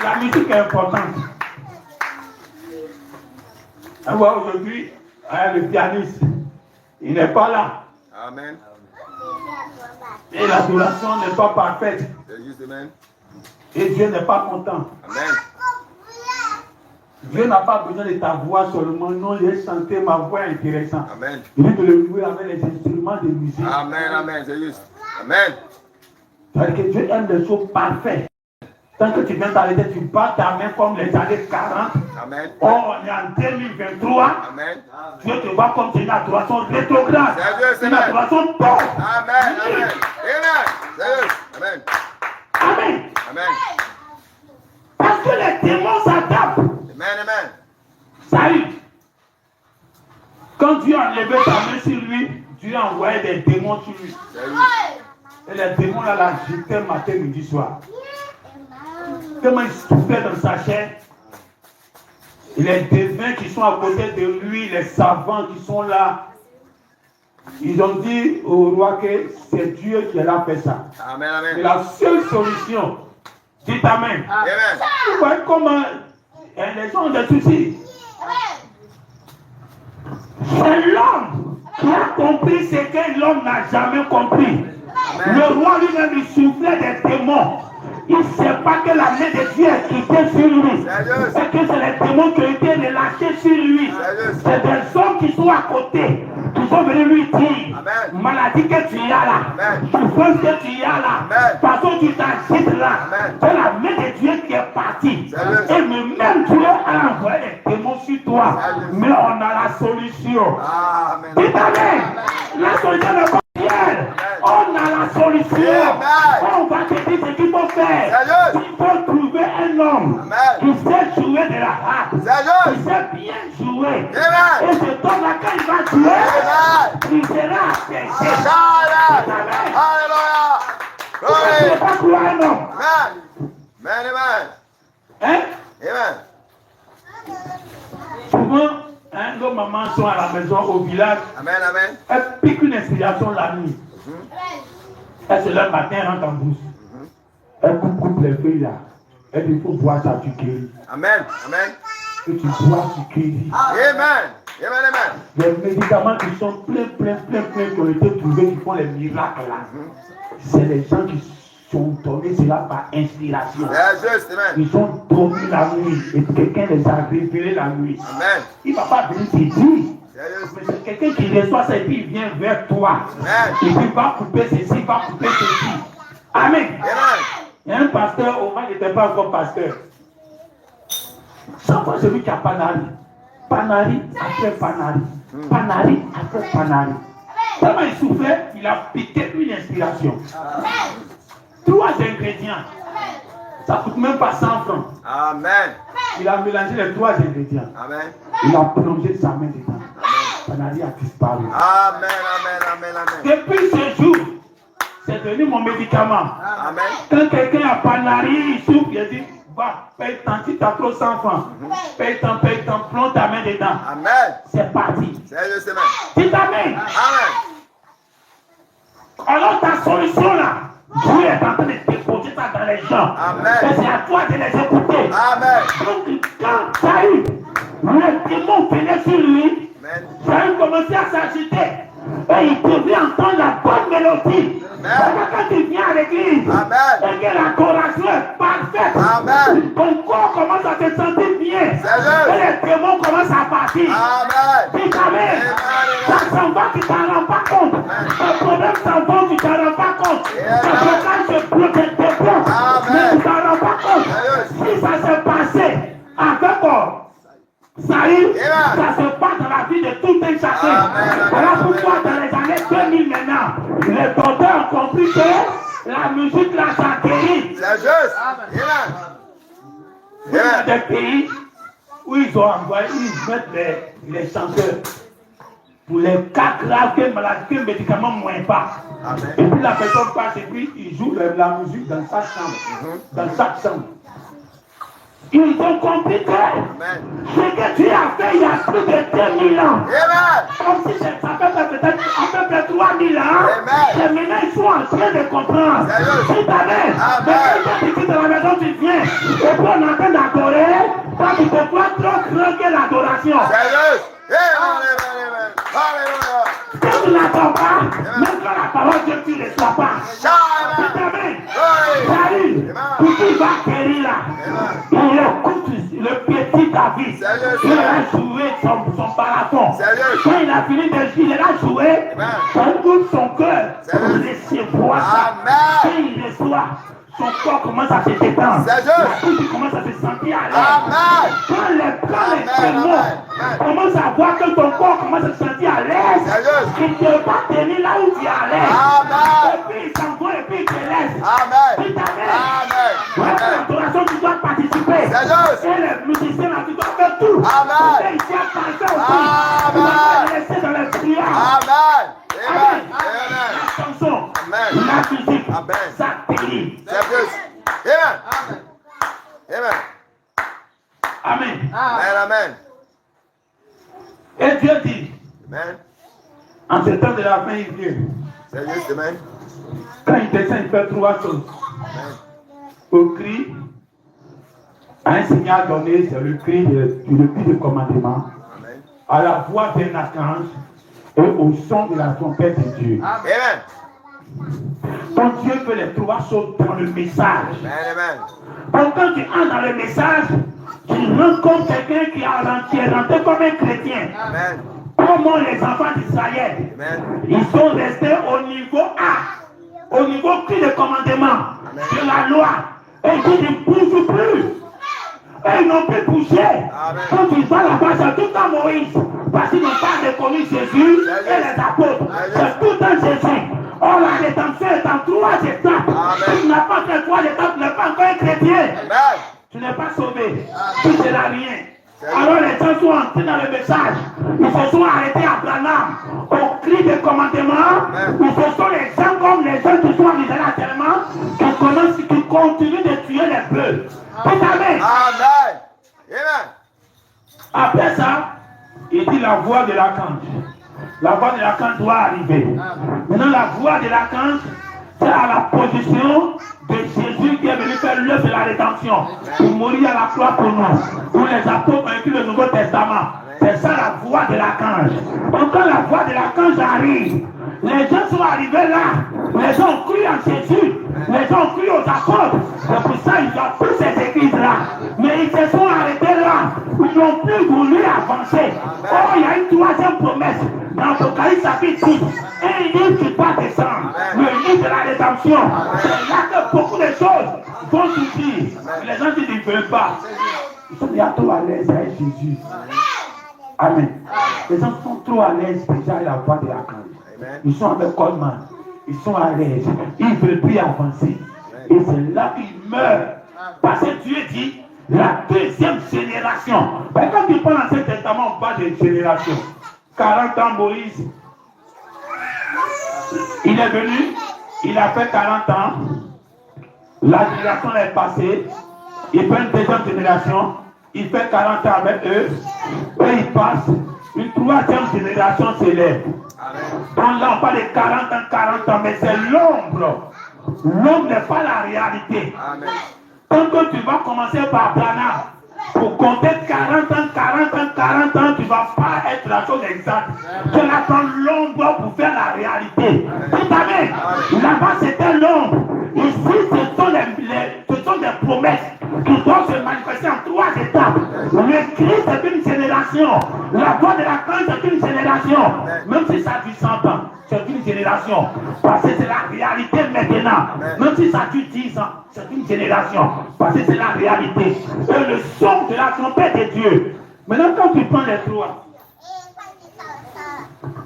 La musique est importante. On voit aujourd'hui, le pianiste, il n'est pas là. amen. Et l'adoration n'est pas parfaite. Amen. Et Dieu n'est pas content. Amen. Dieu n'a pas besoin de ta voix seulement. Non, j'ai chanté ma voix intéressante. Amen. Il veut te le jouer avec les instruments de musique. Amen, amen. C'est juste. Amen. C'est-à-dire que Dieu aime les choses parfaites. Tant que tu viens t'arrêter, tu bats ta main comme les années 40. Amen. Oh, on est en 2023. Amen. Dieu te voit comme une adoration rétrograde. C'est Une adoration pauvre. Amen, amen. Amen. C'est juste. Amen. Amen. Amen. Parce que les démons s'adaptent. Amen, amen. Ça arrive. Quand Dieu a enlevé ta main sur lui, Dieu a envoyé des démons sur lui. Et les démons là l'agitaient matin, midi, soir. Tellement il souffrait dans sa chair. Et les devins qui sont à côté de lui, les savants qui sont là, ils ont dit au roi que c'est Dieu qui a fait ça. Amen, amen. C'est la seule solution. Dites amen. Amen. Vous voyez comment les gens ont des soucis. C'est l'homme qui a compris ce que l'homme n'a jamais compris. Amen. Le roi lui-même, il soufflait des démons. Il ne sait pas que la main de Dieu est quittée sur lui. C'est que c'est les démons qui ont été relâchés sur lui. C'est des hommes qui sont à côté, qui sont venus lui dire, Amen. maladie que tu as là, Amen. souffrance que tu as là, Amen. parce que tu t'agites là, Amen. c'est la main de Dieu qui est partie. Sérieux. Et même Dieu a envoyé les démons sur toi. Sérieux. Mais on a la solution. Amen. Dites amen. La solution n'est pas Pierre. On a la solution. Amen. On va te dire ce qu'il faut faire. Sérieux. Il faut trouver un homme Amen. qui sait jouer de la harpe, Sérieux. qui sait bien jouer. Amen. Et cet homme-là, quand il va jouer, Amen. il sera apaisé. Amen. Alléluia. Tu ne Glory. peux pas croire un homme. Amen. Amen, amen. Hein? Amen. Souvent, nos mamans sont à la maison, au village, Amen, amen. elles piquent une inspiration la nuit. Elles se lèvent matin, elles rentrent en brousse. Elles coupent les feuilles là. Elles disent, il faut boire ça, tu guéris. Amen, amen. Que tu bois, tu guéris. Amen. Amen, amen. Les médicaments qui sont plein, qui ont été trouvés, qui font les miracles là. C'est les gens qui sont donnés cela par inspiration. C'est juste, amen. Ils sont dormis la nuit et quelqu'un les a révélés la nuit. Amen. Il ne va pas venir te dire. C'est juste. Mais c'est quelqu'un qui reçoit ça et puis il vient vers toi. Amen. Et puis va couper ceci, va couper ceci. Amen. Amen. Il y a un pasteur, au moins il n'était pas encore pasteur. Chaque fois celui qui a Panari. Panari après Panari. Panari après Panari. Tellement il souffrait, il a piqué une inspiration. 3 ingrédients. Ça ne coûte même pas 100 francs. Amen. Il a mélangé les 3 ingrédients. Amen. Il a plongé sa main dedans. Panari a disparu. Amen, amen, amen, amen. Depuis ce jour, c'est devenu mon médicament. Amen. Quand quelqu'un a Panari, il souffre, il dit, va, paye tant, si tu as trop 100 francs. Paye tant, plonge ta main dedans. Amen. C'est parti. C'est juste, amen. Dis ta main. Amen. Alors ta solution là, Dieu est en train de déposer ça dans les gens. Amen. Et c'est à toi de les écouter. Amen. Donc quand ça eu, le démon venait sur lui, Amen. ça a commencé à s'agiter. Et il devait entendre la bonne mélodie. Quand tu viens à l'église, Amen. et que la choration est parfaite, Amen. ton corps commence à te sentir lumière. C'est juste. Et les démons commencent à partir. Amen. Dis Amen. Ça s'en va, tu t'en rends pas compte. Le problème s'en va, tu t'en rends pas compte. Le blocage se bloque, te bloque. Mais tu t'en rends pas compte. Si ça s'est passé avec Saïd, ça se passe dans la vie de tout un chacun. Voilà pourquoi dans les années 2000 maintenant, les docteurs ont compris que la musique là, ça guérit. C'est juste. Il y a des pays où ils ont envoyé, ils mettent les chanteurs pour les cas graves que maladie, que médicaments ne moins pas. Et puis la personne passe et puis ils jouent la musique dans chaque chambre. Dans chaque chambre. Ils ont compris que ce que tu as fait il y a plus de 2000 ans. Comme si ça fait peut-être à peu près 3000 ans. Et maintenant ils sont en train de comprendre. Si t'avais, mais quand tu quittes la maison, tu viens. Et puis on est en train d'adorer. Quand tu ne peux pas trop craquer l'adoration. Quand tu n'attends pas, même quand la parole de Dieu ne reçoit pas. Salut, tout qui va guérir là. Il écoute le petit David. Il a joué son balaton. Quand il a fini de jouer, il a joué. On ouvre son cœur pour recevoir ça. Quand il reçoit, son corps commence à se détendre. La couche commence à se sentir à l'aise. Quand les démons commencent à voir que ton corps commence à se sentir à l'aise, il ne peut pas tenir là où tu es à l'aise. Et puis il s'en va et puis il te laisse. Puis l'adoration, tu dois participer. Et les musiciens là, tu dois faire tout. Et ici à penser aussi. Tu dois te laisser dans les prières. Amen. La chanson, la musique, ça périt. Amen. Et Dieu dit, en ce temps de la fin, il vient. Quand il descend, il fait trois choses. Au cri, un signal donné, c'est le cri de commandement. À la voix d'un archange et au son de la trompette de Dieu. Donc Dieu fait les trois choses dans le message. Donc quand tu entres dans le message, tu rencontres quelqu'un qui est rentré comme un chrétien. Comment les enfants d'Israël, ils sont restés au niveau A, au niveau cri de commandement de la loi. Et ils ne bougent plus. Et ils n'ont plus bougé. Quand tu vas là-bas, c'est tout à Moïse. Parce qu'ils n'ont pas reconnu Jésus et les apôtres. C'est tout à Jésus. Oh, la rédemption est en trois étapes. Si tu n'as pas fait trois étapes, tu n'es pas encore un chrétien. Tu n'es pas sauvé. Tu ne seras rien. Alors les gens sont entrés dans le message. Ils se sont arrêtés à Branham. Au cri de commandement, ils se sont les gens comme les gens qui sont arrivés latéralement, qui continuent de tuer les bœufs. Amen. Après ça, il dit la voix de l'archange. La voix de l'archange doit arriver. Maintenant, la voix de l'archange, c'est à la position de Jésus qui est venu faire l'œuvre de la rédemption. Pour mourir à la croix pour nous. Où les apôtres ont écrit le Nouveau Testament. C'est ça la voix de l'archange. Donc quand la voix de l'archange arrive, les gens sont arrivés là. Les gens ont cru en Jésus. Les gens ont cru aux apôtres. C'est pour ça qu'ils ont pris ces églises-là. Mais ils se sont arrêtés là. Ils n'ont plus voulu avancer. Oh, il y a une troisième promesse. Dans l'Apocalypse chapitre 10. Un livre qui va descendre. Le livre de la rédemption. C'est là que beaucoup de choses vont souffrir. Les gens disent qu'ils ne veulent pas. Ils sont déjà trop à l'aise avec Jésus. Amen. Les gens sont trop à l'aise déjà à la voix de l'archange. Ils sont avec Coleman. Ils sont à l'aise. Ils ne veulent plus avancer. Et c'est là qu'ils meurent. Parce que Dieu dit la deuxième génération. Ben, quand tu prends l'Ancien Testament, on parle de génération. 40 ans, Moïse. Il est venu. Il a fait 40 ans. La génération est passée. Il fait une deuxième génération. Il fait 40 ans avec eux. Et il passe. Une troisième génération s'élève. Donc là, on parle de 40 ans, mais c'est l'ombre. L'ombre n'est pas la réalité. Tant que tu vas commencer par Branham, pour compter 40 ans, tu ne vas pas être la chose exacte. Tu attends l'ombre pour faire la réalité. Tout à fait. Là-bas, c'était l'ombre. Ici, ce sont des promesses qui doivent se manifester en trois étapes. génération. La voix de l'archange, c'est une génération. Même si ça dure 100 ans, c'est une génération. Parce que c'est la réalité maintenant. Même si ça dure 10 ans, c'est une génération. Parce que c'est la réalité. Et le son de la trompette de Dieu. Maintenant, quand tu prends les trois,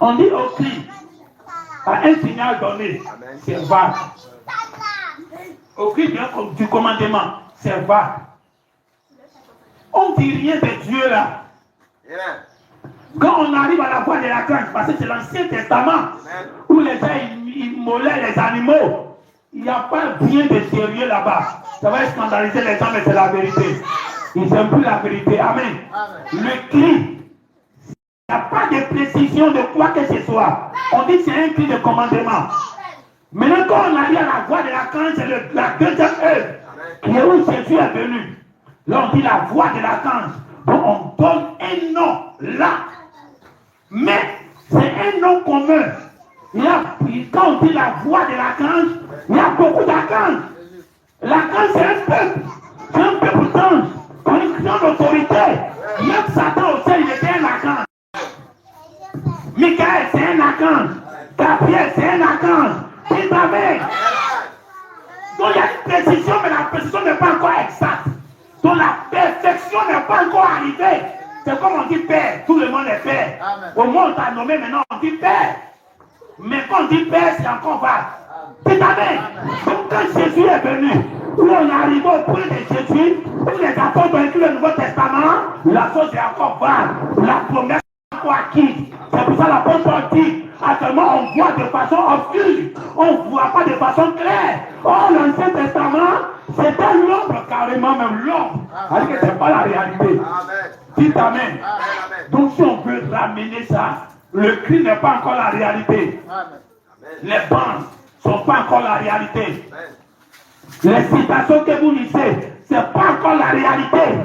on dit au cri, à un signal donné, c'est vague. Au cri du commandement, c'est vague. On ne dit rien de Dieu là. Quand on arrive à la voix de l'archange, parce que c'est l'Ancien Testament, où les gens immolaient les animaux, il n'y a pas rien de sérieux là-bas. Ça va scandaliser les gens, mais c'est la vérité. Ils n'aiment plus la vérité. Amen. Le cri, il n'y a pas de précision de quoi que ce soit. On dit que c'est un cri de commandement. Maintenant, quand on arrive à la voix de l'archange, c'est la deuxième œuvre, qui est où Jésus est venu. Là, on dit la voix de l'archange. Donc, on donne un nom là. Mais c'est un nom commun. Quand on dit la voix de l'archange, il y a beaucoup d'archanges. L'archange, c'est un peuple. C'est un peuple d'anges. Pour une grande autorité. Même Satan au ciel, il était un archange. Michael, c'est un archange. Gabriel, c'est un archange. Amen. Donc il y a une précision, mais la précision n'est pas encore exacte. Donc la perfection n'est pas encore arrivée. C'est comme on dit père, tout le monde est père. Au moins on t'a nommé, maintenant on dit père. Mais quand on dit père, c'est encore vague. Dites amen. Donc quand Jésus est venu, où on est arrivé au point de Jésus, où les apôtres ont écrit le Nouveau Testament, la chose est encore vague. La promesse est encore acquise. C'est pour ça l'apôtre Paul dit, actuellement on voit de façon obscure, on ne voit pas de façon claire. Or l'Ancien Testament, c'était l'ombre carrément, même l'ombre. C'est-à-dire que ce n'est pas la réalité. Dites amen. Donc si on veut ramener ça, le cri n'est pas encore la réalité. Les bandes ne sont pas encore la réalité. Les citations que vous lisez, ce n'est pas encore la réalité.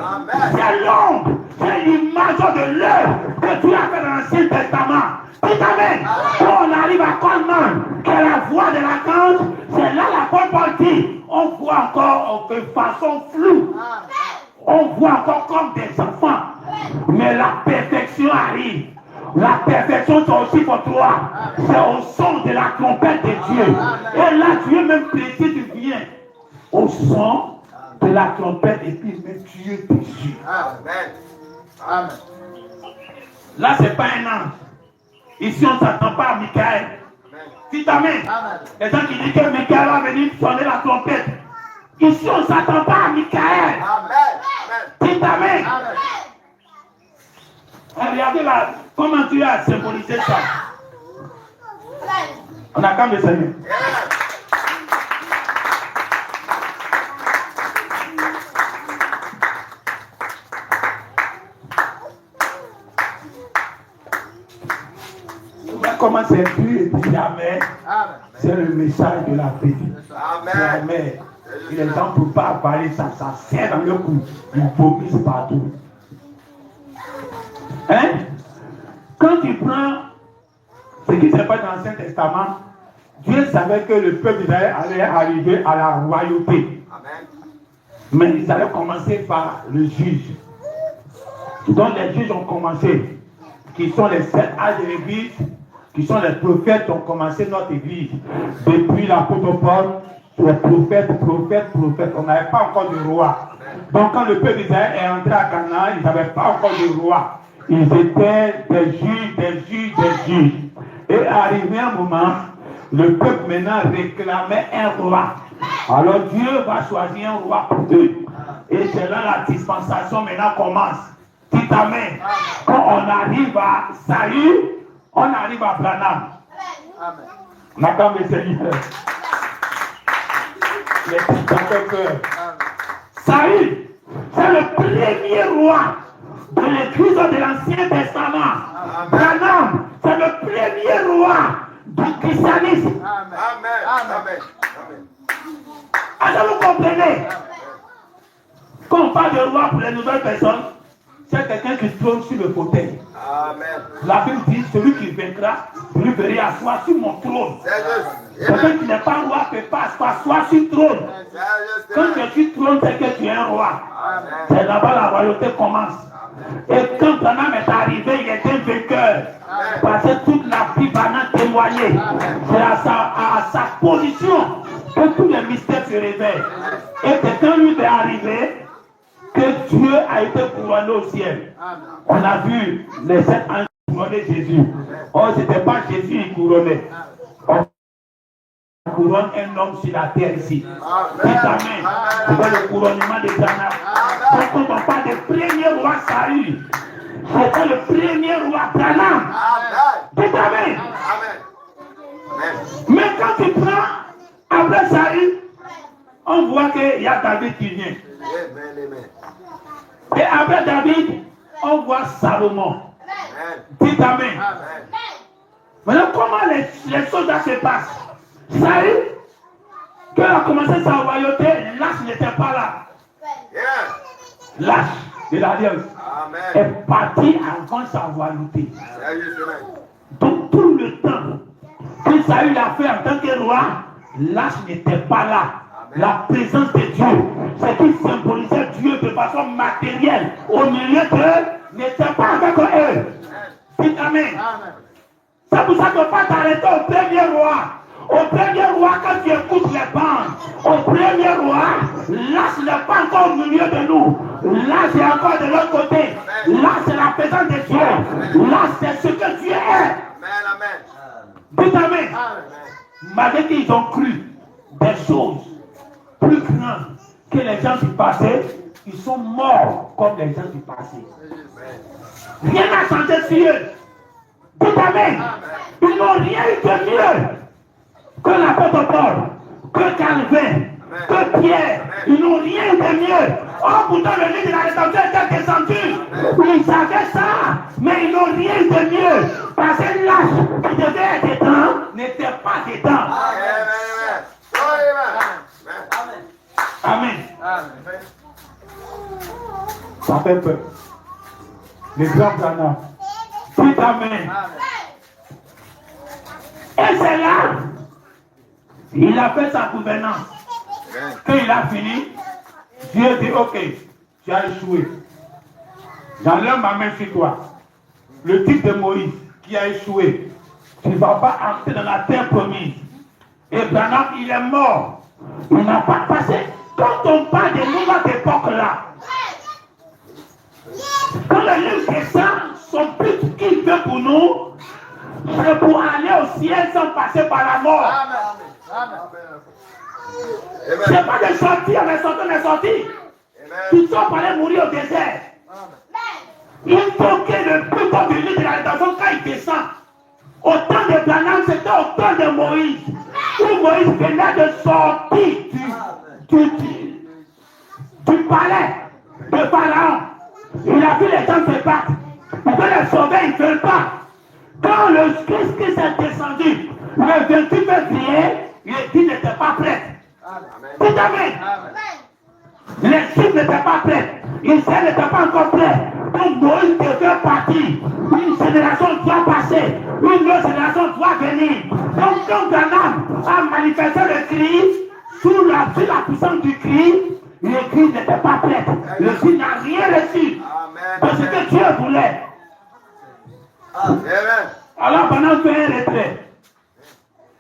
C'est l'ombre, c'est l'image de l'œuvre que Dieu a fait dans l'Ancien Testament. Dites amen. Quand on arrive à Colman, que la voix de l'archange, c'est là l'apôtre Paul dit, on voit encore de façon floue. On voit encore comme des enfants. Mais la perfection arrive. La perfection, c'est aussi pour toi. C'est au son de la trompette de Dieu. Et là, Dieu même précise bien. Au son de la trompette, et puis met Dieu dessus. Amen. Là, ce n'est pas un ange. Ici, on ne s'attend pas à Michael. Dites amen. Les gens qui disent que Michael va venir sonner la trompette. Ici, on ne s'attend pas à Michael. Dites amen. Regardez là, comment Dieu a symbolisé ça. On a quand même essayé. Comment c'est Dieu et puis Amen. C'est le message de la vie. Amen. Et les gens ne peuvent pas avaler ça, ça serre dans le cou. Ils vomissent partout. Hein? Quand tu prends ce qui s'est passé dans l'Ancien Testament, Dieu savait que le peuple d'Israël allait arriver à la royauté. Mais ils allaient commencer par le juge. Donc les juges ont commencé, qui sont les 7 âges de l'Église, qui sont les prophètes qui ont commencé notre Église. Depuis l'apôtre Paul, les prophètes, on n'avait pas encore de roi. Donc quand le peuple d'Israël est entré à Canaan, ils n'avaient pas encore de roi. Ils étaient des juges. Et arrivé un moment, le peuple maintenant réclamait un roi. Alors Dieu va choisir un roi pour eux. Et c'est là la dispensation maintenant commence. Dites amen. Quand on arrive à Saül, on arrive à Branham. On a quand même essayé. Les petits ont peur. Saül, c'est le premier roi de l'église de l'Ancien Testament. Branham, c'est le premier roi du christianisme. Amen. Alors vous comprenez? Quand on parle de roi pour les nouvelles personnes, c'est quelqu'un qui trône sur le fauteuil. Amen. La Bible dit, celui qui vaincra, je lui ferai asseoir sur mon trône. Quelqu'un qui n'est pas roi ne peut pas asseoir sur le trône. Quand tu es sur le trône, c'est que tu es un roi. C'est là-bas la royauté commence. Et quand Branham est arrivé, il était vainqueur. Parce que toute la Bible en a témoigné. C'est à sa position que tous les mystères se révèlent. Et que quand lui est arrivé, que Dieu a été couronné au ciel. On a vu les 7 anges couronner Jésus. Oh, ce n'était pas Jésus qui couronnait. On couronne un homme sur la terre ici. Amen. C'est le couronnement de Branham. Quand on parle du premier roi Saül, c'était le premier roi Branham. Amen. Mais quand tu prends après Saül, on voit qu'il y a David qui vient. Et après David, on voit Salomon. Dites Amen. Maintenant, comment les choses se passent? Saül, quand il a commencé sa royauté, l'âge n'était pas là. L'âge de l'alliance est parti avant sa royauté. Donc tout le temps que Saül a fait en tant que roi, l'âge n'était pas là. La présence de Dieu, ce qui symbolisait Dieu de façon matérielle au milieu d'eux, n'était pas avec eux. Dites Amen. C'est pour ça qu'on ne peut pas t'arrêter au premier roi. Au premier roi, quand tu écoutes les bandes, au premier roi, là ce n'est pas encore au milieu de nous. Là c'est encore de l'autre côté. Là c'est la présence de Dieu. Là c'est ce que Dieu est. Dites Amen. Malgré qu'ils ont cru des choses plus grandes que les gens du passé, ils sont morts comme les gens du passé. Rien n'a changé sur eux. Dites Amen. Ils n'ont rien eu de mieux que l'apôtre Paul, que Calvin, que Pierre. Ils n'ont rien eu de mieux. Oh, pourtant le livre de la rédemption était descendu. Ils savaient ça, mais ils n'ont rien eu de mieux. Parce que l'âge qui devait être dedans n'était pas dedans. Amen. Ça fait peur. Les grands Branham. Dites Amen. Et c'est là, il a fait sa gouvernance. Quand il a fini, Dieu dit ok, tu as échoué. J'enlève ma main sur toi. Le type de Moïse qui a échoué, tu ne vas pas entrer dans la terre promise. Et Branham, il est mort. Il n'a pas passé. Quand on parle de nouvelle époque là, quand le livre descend, son but qu'il veut pour nous, c'est pour aller au ciel sans passer par la mort. C'est pas de sortir, on est sorti. Tu sors pour aller mourir au désert. Il faut que le but du livre de la rédemption, quand il descend, au temps de Branham, c'était au temps de Moïse, où Moïse venait de sortir du palais de Pharaon. Il a vu les gens se battre. Il veut les sauver, il ne veut pas. Quand le Christ est descendu, le 28 février, l'église n'était pas prête. Dites Amen. Les Juifs n'étaient pas prêts. Israël n'était pas encore prêt. Donc Moïse devait partir. Une génération doit passer. Une autre génération doit venir. Donc quand Branham a manifesté le Christ, sous la puissance du Christ, l'église n'était pas prête. L'église n'a rien reçu de ce que Dieu voulait. Alors Branham fait un retrait.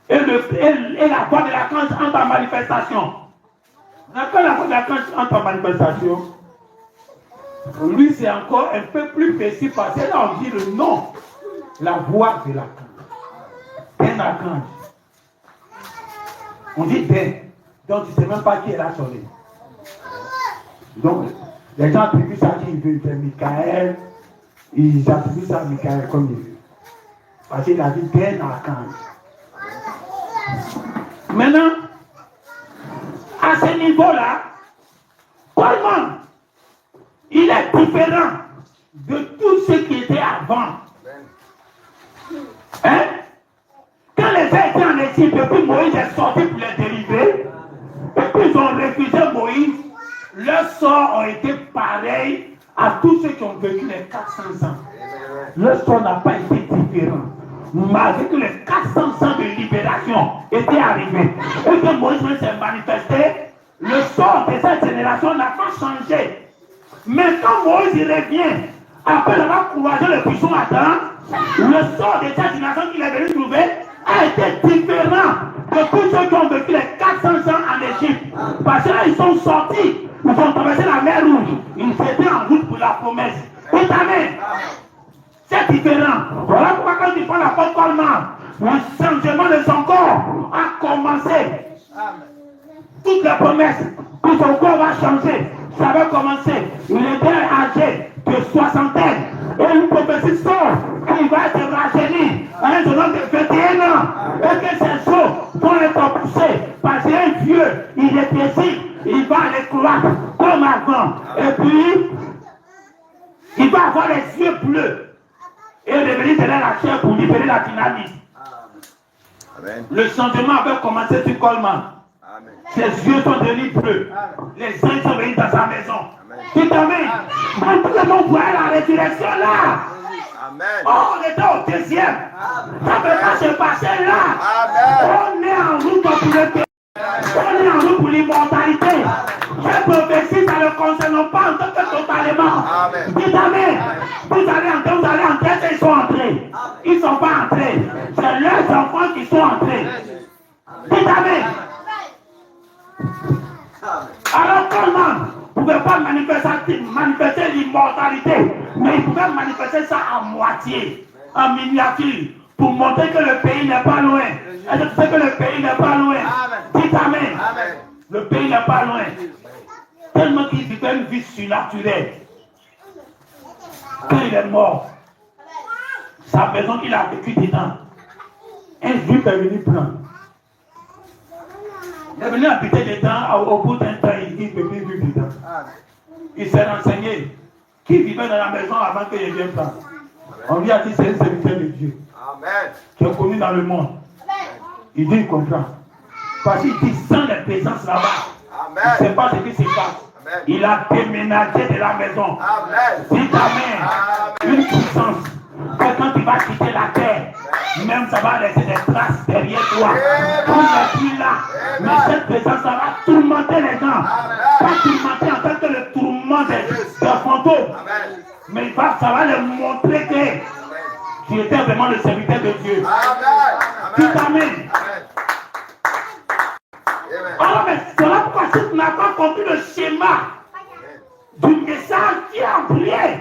Et la voix de l'archange entre en manifestation. Quand la voix de l'archange entre en manifestation, lui c'est encore un peu plus précis parce que là on dit le nom, la voix de l'archange. Un archange. On dit d'un. Donc tu ne sais même pas qui est là sonné. Donc les gens attribuent ça qui veut c'est Michael. Ils attribuent ça à Michael comme il veut. Parce qu'il a dit d'un archange. Maintenant, à ce niveau-là, comment il est différent de tout ce qui était avant. Hein? Quand les gens étaient en Égypte, depuis Moïse est sorti pour les délivrer, et puis ils ont refusé Moïse, leurs sorts ont été pareils à tous ceux qui ont vécu les 400 ans. Leur sort n'a pas été différent. Malgré que les 400 ans de libération étaient arrivés et que Moïse s'est manifesté, le sort de cette génération n'a pas changé. Mais quand Moïse revient après avoir couragé le puissant Adam, le sort de cette nation qu'il est venu trouver a été différent de tous ceux qui ont vécu les 400 ans en Égypte. Parce que là, ils sont sortis, ils ont traversé la mer Rouge, ils étaient en route pour la promesse. Et amen. C'est différent. Voilà pourquoi quand il prend la porte Coleman, le changement de son corps a commencé. Toutes les promesses que son corps va changer, ça va commencer. Il était âgé de soixantaine. Et une prophétie sort qu'il va être rajeuni à un jeune homme de 21 ans. Et que ses os vont être poussés. Parce qu'un vieux, il est précis, il va aller croire comme avant. Et puis, il va avoir les yeux bleus. Et revenir de la chair pour libérer la dynamique. Amen. Le changement avait commencé sur Coleman. Amen. Ses yeux sont devenus bleus. Les anges sont venus dans sa maison. Tout amen. Quand tout le monde voyait la résurrection là. Amen. Oh, on était au deuxième. Ça ne peut pas se passer là. On est en route pour le pays. On est en route pour l'immortalité. Je prophétie, ça ne concerne pas en tant que totalement. Dites amen. Vous allez entrer, ils sont entrés. Ils ne sont pas entrés. C'est leurs enfants qui sont entrés. Dites amen. Alors comment vous ne pouvez pas manifester l'immortalité, mais il pouvait manifester ça à moitié, en miniature, pour montrer que le pays n'est pas loin. Est-ce que tu sais que le pays n'est pas loin? Dites amen. Le pays n'est pas loin. Tellement qu'il vivait une vie surnaturelle. Quand il est mort, sa maison qu'il a vécu dedans, un juif est venu prendre. Il est venu habiter dedans, au bout d'un temps, il ne peut plus vivre dedans. Il s'est renseigné. Qui vivait dans la maison avant qu'il ne vienne pas? On lui a dit c'est un serviteur de Dieu. Amen. Qui est connu dans le monde. Il dit il comprend. Parce qu'il dit sans les présences là-bas. Il ne sait pas ce qui se passe. Il a déménagé de la maison. Dites amen. Une puissance. Que quand tu vas quitter la terre, même ça va laisser des traces derrière toi. Tu n'es plus là. Mais cette présence, ça va tourmenter les gens. Pas tourmenter en tant que le tourment des fantômes. Mais ça va leur montrer que tu étais vraiment le serviteur de Dieu. Dites amen. Alors, mais c'est là pourquoi si tu n'as pas compris le schéma du message qui est en prière,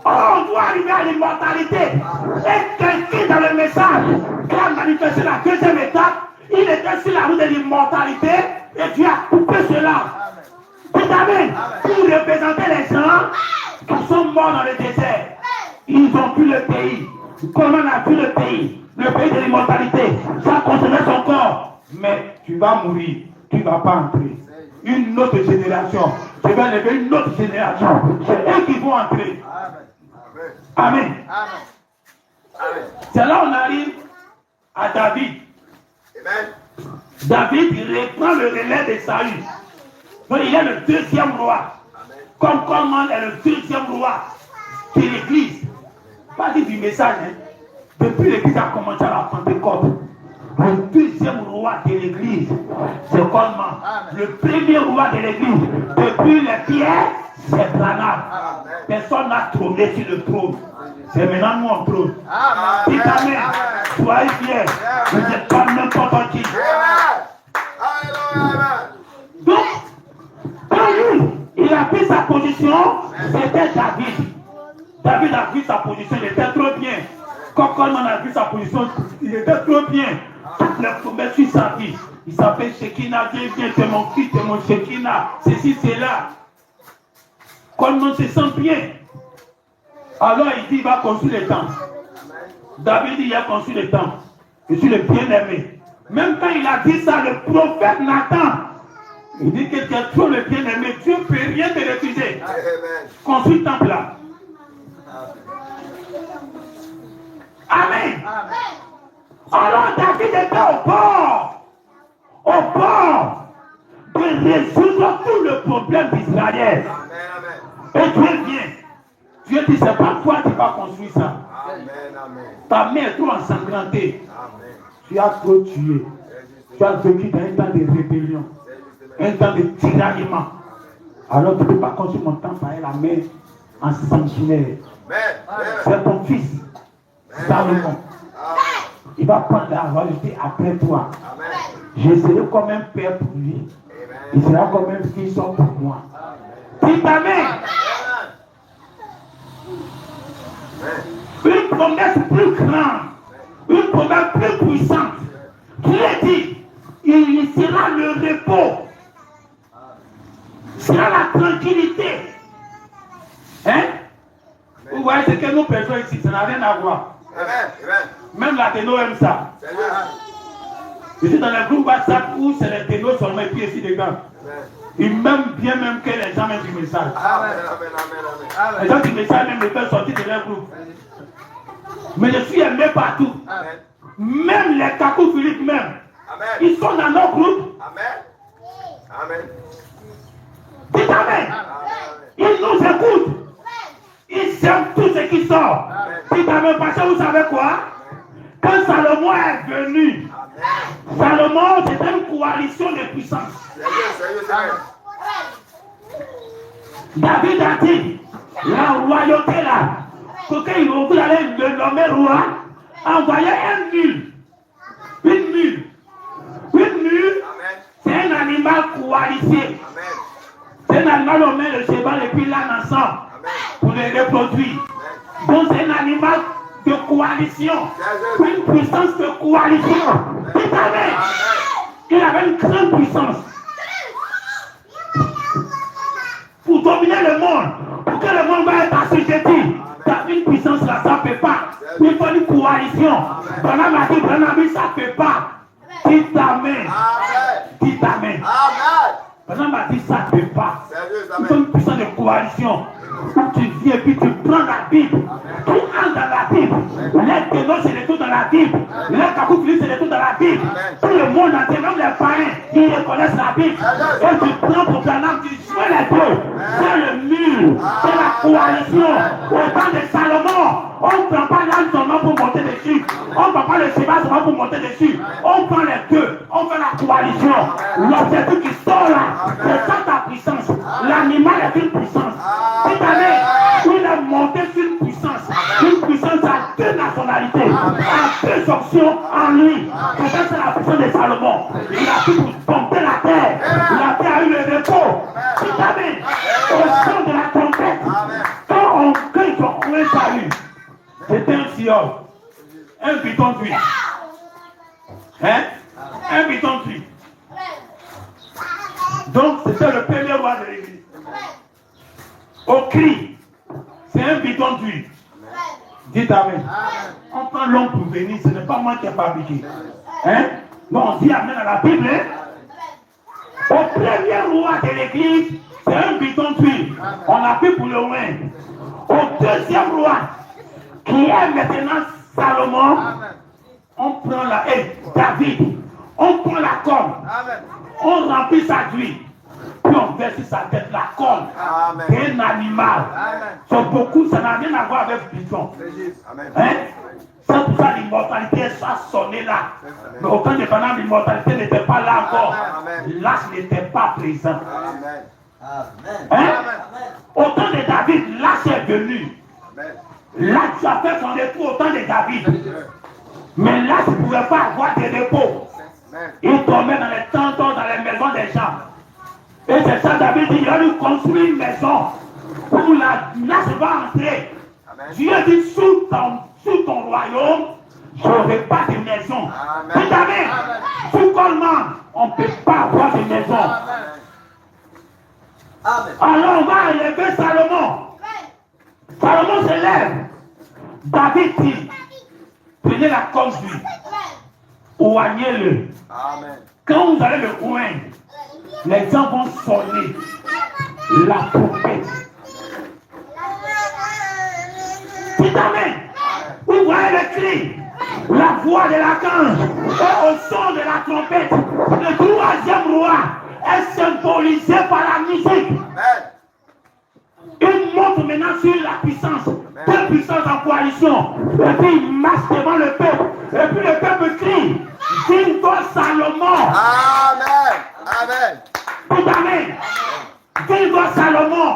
on doit arriver à l'immortalité. Et quelqu'un dans le message qui a manifesté la deuxième étape, il était sur la route de l'immortalité et Dieu a coupé cela. Dites amen. Pour représenter les gens qui sont morts dans le désert. Ils ont pu le pays. Comment on a pu le pays de l'immortalité. Ça concernait son corps. Mais tu vas mourir, tu ne vas pas entrer. Une autre génération, je vais lever une autre génération. C'est eux qui vont entrer. Amen. C'est là où on arrive à David. David, il reprend le relais de Saül. Donc il est le deuxième roi. Comme Coleman est le deuxième roi de l'église. Pas dit du message, hein. Depuis l'église a commencé à la Pentecôte. Le deuxième roi de l'église, c'est Coleman. Le premier roi de l'église, depuis les pierres, c'est Branham. Personne n'a trôné sur le trône. C'est maintenant nous on trône. Dites amen. Soyez fiers. Vous n'êtes pas n'importe qui. Donc, quand lui, il a pris sa position, c'était David. David a pris sa position, il était trop bien. Quand Coleman a pris sa position, il était trop bien. Toutes les promesses sur sa vie. Il s'appelle Shekinah, viens, c'est mon fils, c'est mon Shekinah. Ceci, c'est là. Coleman se sent bien. Alors il dit, il va construire le temple. David dit, il a construit le temple. Je suis le bien-aimé. Même quand il a dit ça, le prophète Nathan, il dit que tu es trop le bien-aimé. Dieu ne peut rien te refuser. Construis le temple là. Amen. Alors David était au bord de résoudre tout le problème d'Israël. Et Dieu vient. Dieu dit, c'est pas toi qui vas construire ça. Ta main est trop ensanglantée. Tu as trop tué. Tu as vécu dans un temps de rébellion, un temps de tiraillement. Alors tu ne peux pas construire mon temple par la main en sanctuaire. C'est ton fils, Salomon. Il va prendre la royauté après toi. Je serai comme un père pour lui. Il sera comme un fils pour moi. Dites Amen. Une promesse plus grande, une promesse plus puissante. Qui est dit, il sera le repos, sera la tranquillité. Hein? Vous voyez ce que nous faisons ici, ça n'a rien à voir. Même la téno aime ça. Je suis dans le groupe WhatsApp où c'est les ténos seulement et puis ici dedans. Ils m'aiment bien même que les gens mettent du message. Les gens du message même me font sortir de leur groupe. Mais je suis aimé partout. Même les Kakou Philippe même. Ils sont dans nos groupes. Dites Amen. Ils nous écoutent. Ils aiment tout ce qui sort. Dites Amen. Parce que vous savez quoi? Quand Salomon est venu, Salomon c'était une coalition de puissance. David a dit, la royauté là, pour qu'il vous allez le nommer roi, envoyez un mule. Une mule. Une mule, c'est un animal coalisé. C'est un animal, on met le cheval et puis l'âne ensemble pour les reproduire. Donc c'est un animal de coalition, une puissance de coalition. Il avait une grande puissance pour dominer le monde, pour que le monde va être assujetti. Une puissance là, ça ne peut pas. Il faut une coalition. Branham a dit, ça ne peut pas. Dites Amen. Dites Amen. Branham a dit, ça ne peut pas. Il faut une puissance de coalition. Quand tu viens et puis tu prends la Bible, tu entres dans la Bible. Les ténors, c'est les tout dans la Bible. Les Kakoufilis, c'est les tout dans la Bible. Tout le monde entier, même les parents, ils reconnaissent la Bible. Et tu prends pour Branham, tu joues les deux. C'est le mur, c'est la coalition. Au temps de Salomon, on ne prend pas l'âne seulement pour monter dessus. On ne prend pas le cheval seulement pour monter dessus. On prend les deux, on fait la coalition. L'objectif qui sort là, c'est ça ta puissance. L'animal est une puissance. Il est monté sur une puissance à deux nationalités, à deux options en lui. C'est la puissance de Salomon. Il a pu dompter la terre. La terre a eu le repos. Au son de la trompette, quand ils ont coulé sa rue, c'était un Sion, un bidon d'huile. Hein? Un bidon d'huile. Donc c'était le premier roi de l'église. Au cri, c'est un bidon d'huile. Dites Amen. On prend l'homme pour venir, ce n'est pas moi qui ai fabriqué. Hein? Non, on dit Amen à la Bible. Hein? Au premier roi de l'église, c'est un bidon d'huile. On l'a pris pour le loin. Au deuxième roi, qui est maintenant Salomon, on prend David, on prend la corne, on remplit sa d'huile. Puis on verse sur sa tête la corne d'un animal. C'est beaucoup, ça n'a rien à voir avec le bidon. Hein? C'est pour ça l'immortalité est sonné là. Mais au temps de Branham, l'immortalité n'était pas là encore. L'âge n'était pas présent. Hein? Au temps de David, l'âge est venu. L'âge a fait son retour au temps de David. Mais l'âge ne pouvait pas avoir de repos. Il dormait dans les tentes, dans les maisons des gens. Et c'est ça, David dit, il va nous construire une maison où l'âge va entrer. Dieu dit, sous ton royaume, je n'aurai pas de maison. Vous savez, sous Coleman, on ne peut pas avoir de maison. Alors on va élever Salomon. Salomon se lève. David dit, prenez la corne d'huile, oignez-le. Quand vous allez le oigner, les gens vont sonner la trompette. Dites Amen. Vous voyez le cri, la voix de l'archange et au son de la trompette. Le troisième roi est symbolisé par la musique. Il monte maintenant sur la puissance. Deux puissances en coalition. Et puis il marche devant le peuple. Et puis le peuple crie, digne-toi Salomon. Amen. Amen. Dites Amen. Digne-toi Salomon.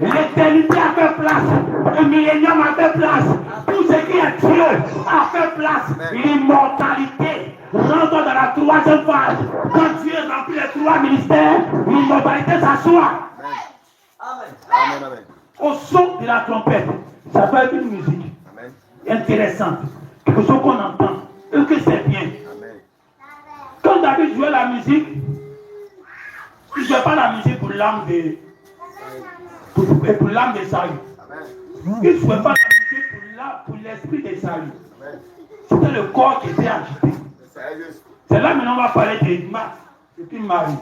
L'éternité a fait place. Le millénium a fait place. Tout ce qui est Dieu a fait place. L'immortalité rentre dans la troisième phase. Quand Dieu remplit les trois ministères, l'immortalité s'assoit. Amen. Amen. Au son de la trompette, ça peut être une musique Amen. intéressante, quelque chose qu'on entend et que c'est bien. Amen. Quand David jouait la musique, il ne jouait pas la musique pour l'âme de Saül. Amen. Il ne jouait pas la musique pour l'esprit de Saül. Amen. C'était le corps qui était agité. C'est juste. C'est là maintenant on va parler de Marthe, de Marie.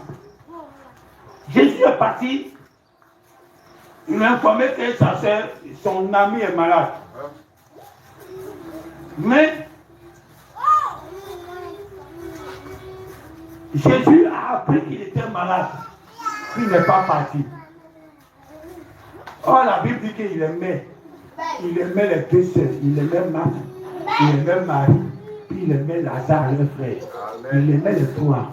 Jésus est parti. Il m'a informé que sa soeur, son ami est malade. Mais Jésus a appris qu'il était malade. Il n'est pas parti. Or, la Bible dit qu'il aimait. Il aimait les deux sœurs. Il aimait Marthe. Il aimait Marie. Puis il aimait Lazare, le frère. Il aimait les trois.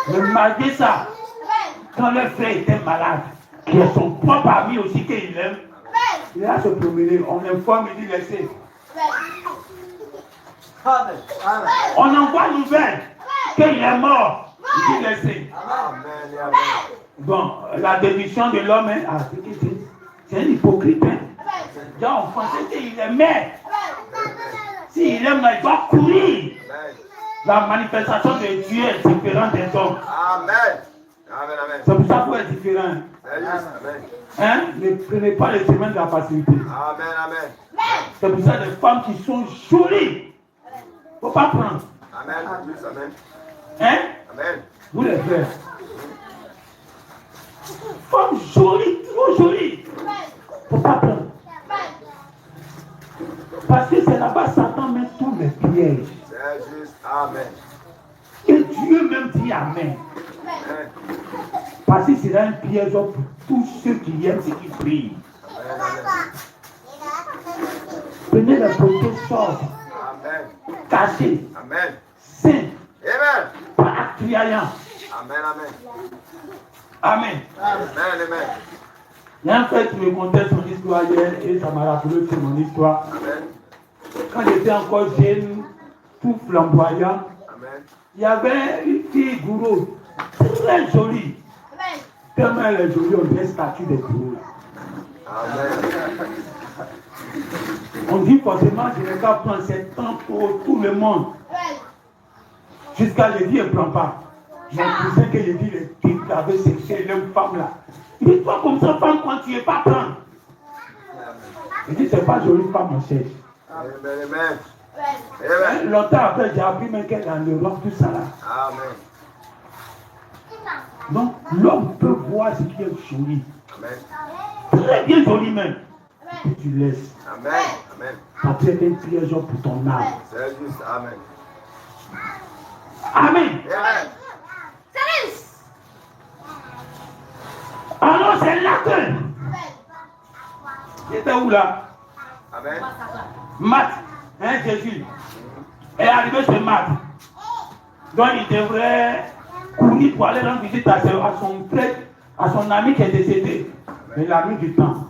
Mais malgré ça, quand le frère était malade, qui est son propre ami aussi qu'il aime, il a se promener. On informe, il dit laissez. On envoie nouvelle qu'il est mort. Il dit laissez. Amen. Bon, la dévision de l'homme, c'est un hypocrite. Donc, on pensait qu'il aimait. S'il aime, il doit courir. La manifestation de Dieu est différente des hommes. Amen. Amen. C'est pour ça qu'il est différent. Amen. Hein? Ne prenez pas le chemin de la facilité. Amen. C'est pour ça les femmes qui sont jolies. Il ne faut pas prendre. Amen. Amen. Hein? Amen. Vous les frères. Femmes jolies, trop jolies. Il ne faut pas prendre. Parce que c'est là-bas Satan met tous les pièges. C'est juste. Amen. Et Dieu même dit Amen. Amen. Parce que c'est un piège pour tous ceux qui aiment ce qui prient. Prenez les beautés sortes, Amen. cachées, Amen. saints, Amen. pas attrayants. Amen. Amen. Amen. Il y a un frère qui me contait son histoire hier et ça m'a rappelé aussi mon histoire. Amen. Quand j'étais encore jeune, tout flamboyant, Amen. il y avait une fille gourou, très jolie. Tellement elle est jolie, on dirait statue de gourou. Amen. On dit forcément, je n'ai qu'à prendre ce temps pour tout le monde. Jusqu'à je dis, elle ne prend pas. Mon cousin que je dis, il avait sexué une femme là. Il dit, toi comme ça, femme, quand tu n'es pas prendre. Il dit, c'est pas jolie femme, mon cher. Amen. Longtemps après, j'ai appris même qu'elle est en Europe, tout ça là. Amen. Donc, l'homme peut voir ce qui est joli. Amen. Très bien joli même. Et tu laisses. Amen. Amen. Ça peut être un piège pour ton âme. C'est juste. Amen. Amen. Amen. Alors, c'est là que. C'était où là? Amen. Marthe, hein, Jésus, est arrivé chez Marthe. Donc il devrait courir pour aller rendre visite à son frère, à son ami qui est décédé. Mais il a mis du temps.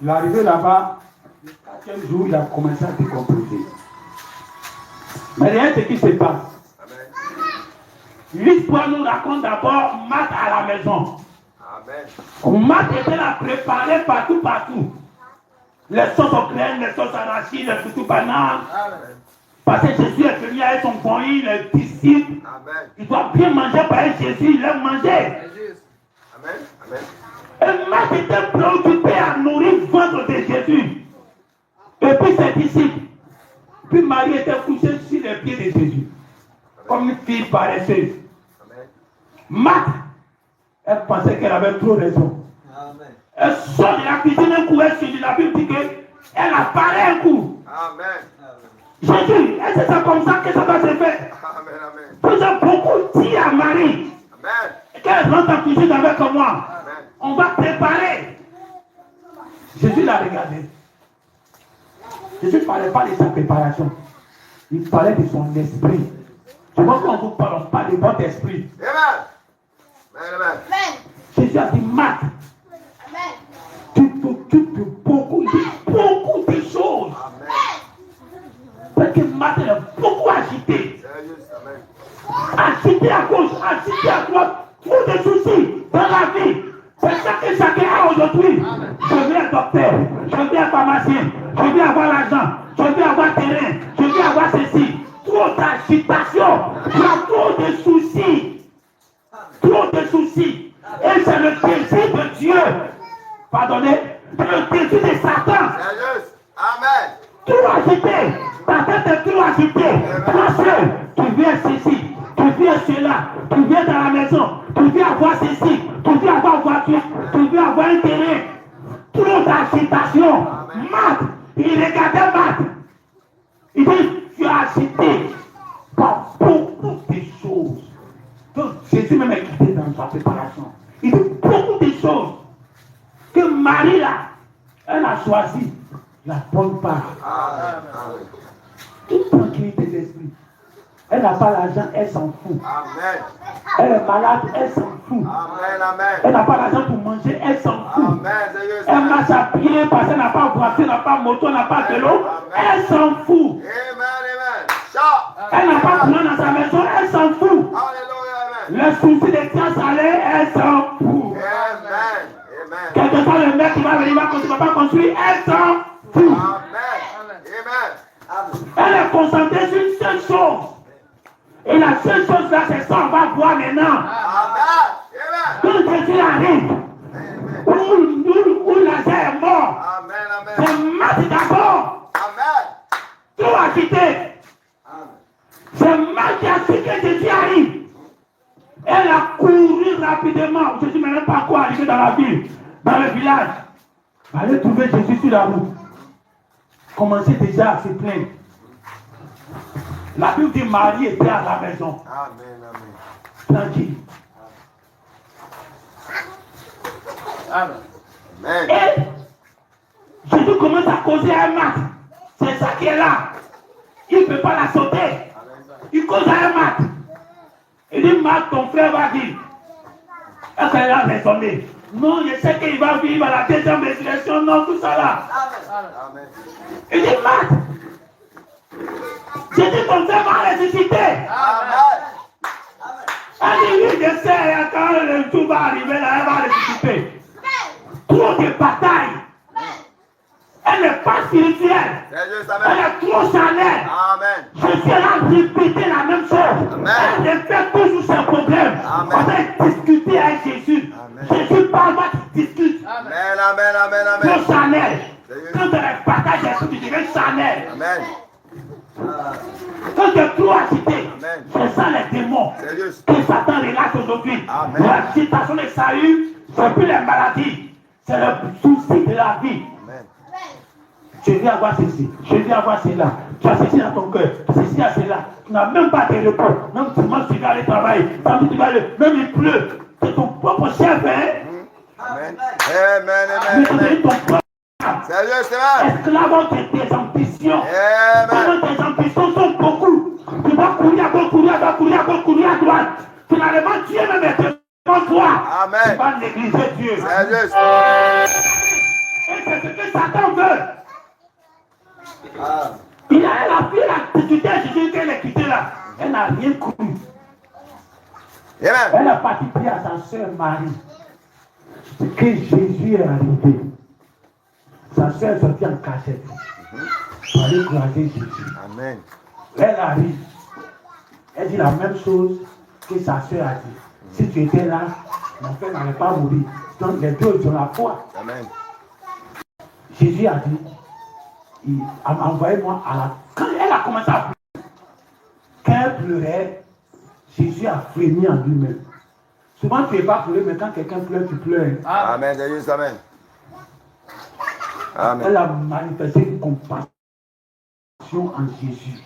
Il est arrivé là-bas, le 4e jour, il a commencé à décomposer. Mais rien ce qui se passe. L'histoire nous raconte d'abord Marthe à la maison. Amen. Marthe était là préparée partout. Les sauces au crème, les sauces arachides, les foutous bananes. Parce que Jésus est venu avec son conduit, les disciples. Amen. Il doit bien manger par Jésus, il aime manger. Amen. Amen. Et Marthe était préoccupé à nourrir le ventre de Jésus. Et puis ses disciples. Puis Marie était couchée sur les pieds de Jésus. Comme une fille paresseuse. Amen. Marthe, elle pensait qu'elle avait trop raison. Amen. Elle sort de la cuisine un coup, elle suit la Bible dit qu'elle a parlé un coup. Amen. Jésus, est-ce que c'est comme ça que ça va se faire? Amen. Amen. Vous avez beaucoup dit à Marie Amen. qu'elle rentre en cuisine avec moi. Amen. On va préparer. Jésus l'a regardé. Jésus ne parlait pas de sa préparation. Il parlait de son esprit. Je vois qu'on vous parle, on parle de votre esprit. Amen. Amen. Jésus a dit, Marthe, t'occupe de beaucoup de choses. Amen. Parce que Marthe est beaucoup agité. C'est juste. Amen. Agité à gauche, agité à droite. Trop de soucis dans la vie. C'est ça que chacun a aujourd'hui. Je veux un docteur, je veux un pharmacien, je veux avoir l'argent, je veux avoir terrain, je veux avoir ceci. Trop d'agitation, il y a trop de soucis. Trop de soucis. Et c'est le désir de Dieu. Pardonnez, le désir de Satan. C'est juste. Amen. Trop agité. Ta tête est trop agitée. Toi seul, tu viens ceci, tu viens cela, tu viens dans la maison, tu viens avoir ceci, tu viens avoir une voiture, tu viens avoir un terrain. Trop d'agitation. Marthe, il regardait Marthe. Il dit, tu es agité par beaucoup de choses. Donc Jésus même est quitté dans sa préparation. Il dit beaucoup de choses que Marie là, elle a choisi la bonne part. Amen. Toute tranquillité d'esprit. Elle n'a pas l'argent, elle s'en fout. Amen. Elle est malade, elle s'en fout. Amen. Amen. Elle n'a pas l'argent pour manger, elle s'en fout. Amen. C'est juste. Elle marche à pied parce qu'elle n'a pas voiture, n'a pas moto, n'a pas vélo. Elle s'en fout. Amen. Amen. Ciao. Elle n'a pas courant dans sa maison, elle s'en fout. Alléluia. Amen. Le souci des tiens salaires, elle s'en fout. Amen. Amen. Quel que soit le mec qui va venir, il va pas construire, elle s'en fout. Amen. Amen. Elle est concentrée sur une seule chose. Et la seule chose là, c'est ça, on va voir maintenant. Amen. Quand Jésus arrive, où Lazare est mort, Amen. Amen. c'est Marthe d'abord, Amen. trop agité. C'est Marthe qui a su que Jésus arrive. Elle a couru rapidement. Jésus ne même pas quoi arriver dans la ville, dans le village. Allez trouver Jésus sur la route. Commencez déjà à se plaindre. La Bible dit Marie était à la maison. Amen. Amen. Tranquille. Amen. Et Jésus commence à causer à Marthe. C'est ça qui est là. Il ne peut pas la sauter. Il cause à Marthe. Il dit Marthe, ton frère va vivre. Est-ce qu'elle a raisonné? Non, je sais qu'il va vivre à la deuxième résurrection. Non, tout ça là. Amen. Il dit Marthe, j'ai dit ton frère va ressusciter. Amen. Elle dit oui, je sais, quand le jour va arriver là, elle va ressusciter. Trop de batailles. Elle n'est pas spirituelle. C'est juste. Elle Amen. est trop charnelle. Amen. Jésus a répété la même chose. Amen. Elle répète toujours ses problèmes. Amen. On va discuter avec Jésus. Amen. Jésus parle, moi qui discute. Amen. Amen. Amen. Amen. Trop charnel. Sérieux? Quand elle partage Jésus, tu deviens charnel. Amen. Quand tu es trop agité, Amen. c'est ça les démons. C'est juste. Que Satan relâche aujourd'hui. Amen. L'agitation de Saül, c'est plus les maladies. C'est le souci de la vie. Amen. Je veux avoir ceci, je veux avoir cela. Tu as ceci dans ton cœur, ceci à cela. Tu n'as même pas de repos. Même dimanche, tu vas aller travailler. Samedi, tu vas aller. Même il pleut. C'est ton propre chef, hein? Amen. Amen. Mais Amen. c'est ton propre C'est juste. Amen. esclave de tes ambitions. Amen. Quand tes ambitions sont beaucoup, tu vas courir à gauche, courir à droite, courir à gauche, courir à droite. Finalement, Dieu même est devant toi. Amen. Tu vas négliger Dieu. C'est juste. Et c'est ce que Satan veut. Il a la fille là, quitté Jésus qu'elle est quittée là. Elle n'a rien cru. Amen. Elle a parti dire à sa soeur Marie que Jésus est arrivé. Sa soeur est sortie en cachette pour aller croiser Jésus. Amen. Elle arrive. Elle dit la même chose que sa soeur a dit. Si tu étais là, mon frère n'allait pas mourir. Donc les deux ils ont la foi. Amen. Jésus a dit, envoyez-moi à la... Quand elle a commencé à pleurer, quand elle pleurait, Jésus a frémi en lui-même. Souvent tu n'es pas pleuré, mais quand quelqu'un pleure, tu pleures. Amen. C'est juste. Amen. Amen. Elle a manifesté une compassion en Jésus.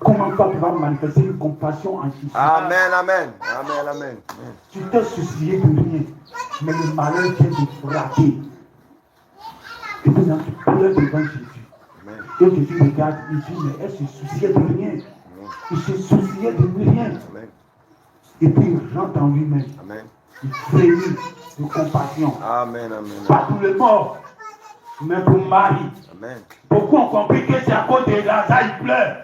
Comment toi tu vas manifester une compassion en Jésus? Amen. Amen. Amen. Amen. Tu t'es soucié de rien, mais le malheur vient te frapper. Et maintenant tu pleures devant Jésus. Amen. Et Jésus regarde, il dit, mais elle se souciait de rien. Il se souciait de rien. Amen. Et puis il rentre en lui-même. Amen. Il frémit de compassion. Amen. Amen. Pas tous les morts. Mais pour Marie, Amen. beaucoup ont compris que c'est à cause de Lazare, il pleure.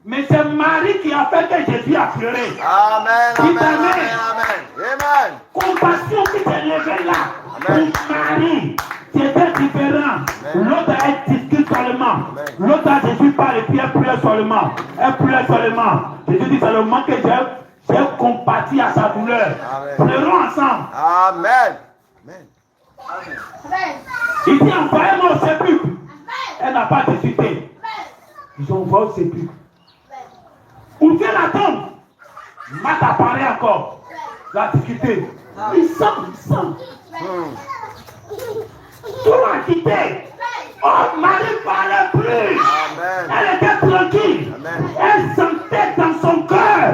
Mais c'est Marie qui a fait que Jésus a pleuré. Amen. Qui Amen. t'amène. Amen. Amen. Compassion qui s'est levée là. Amen. Pour Marie, c'était différent. Amen. L'autre elle discute seulement. Amen. L'autre à Jésus parle et puis elle pleure seulement. Elle pleure seulement. Jésus dit seulement que j'ai compati à sa douleur. Amen. Pleurons ensemble. Amen. Amen. Il dit envoyez-moi au sépulcre. Elle n'a pas discuté. Ils ont envoyé au sépulcre. Ouvrez la tombe. Marthe apparaît encore. Il a discuté. Il sent. Tout a quitté. Oh, Marie ne parlait plus. Amen. Elle était tranquille. Amen. Elle sentait dans son cœur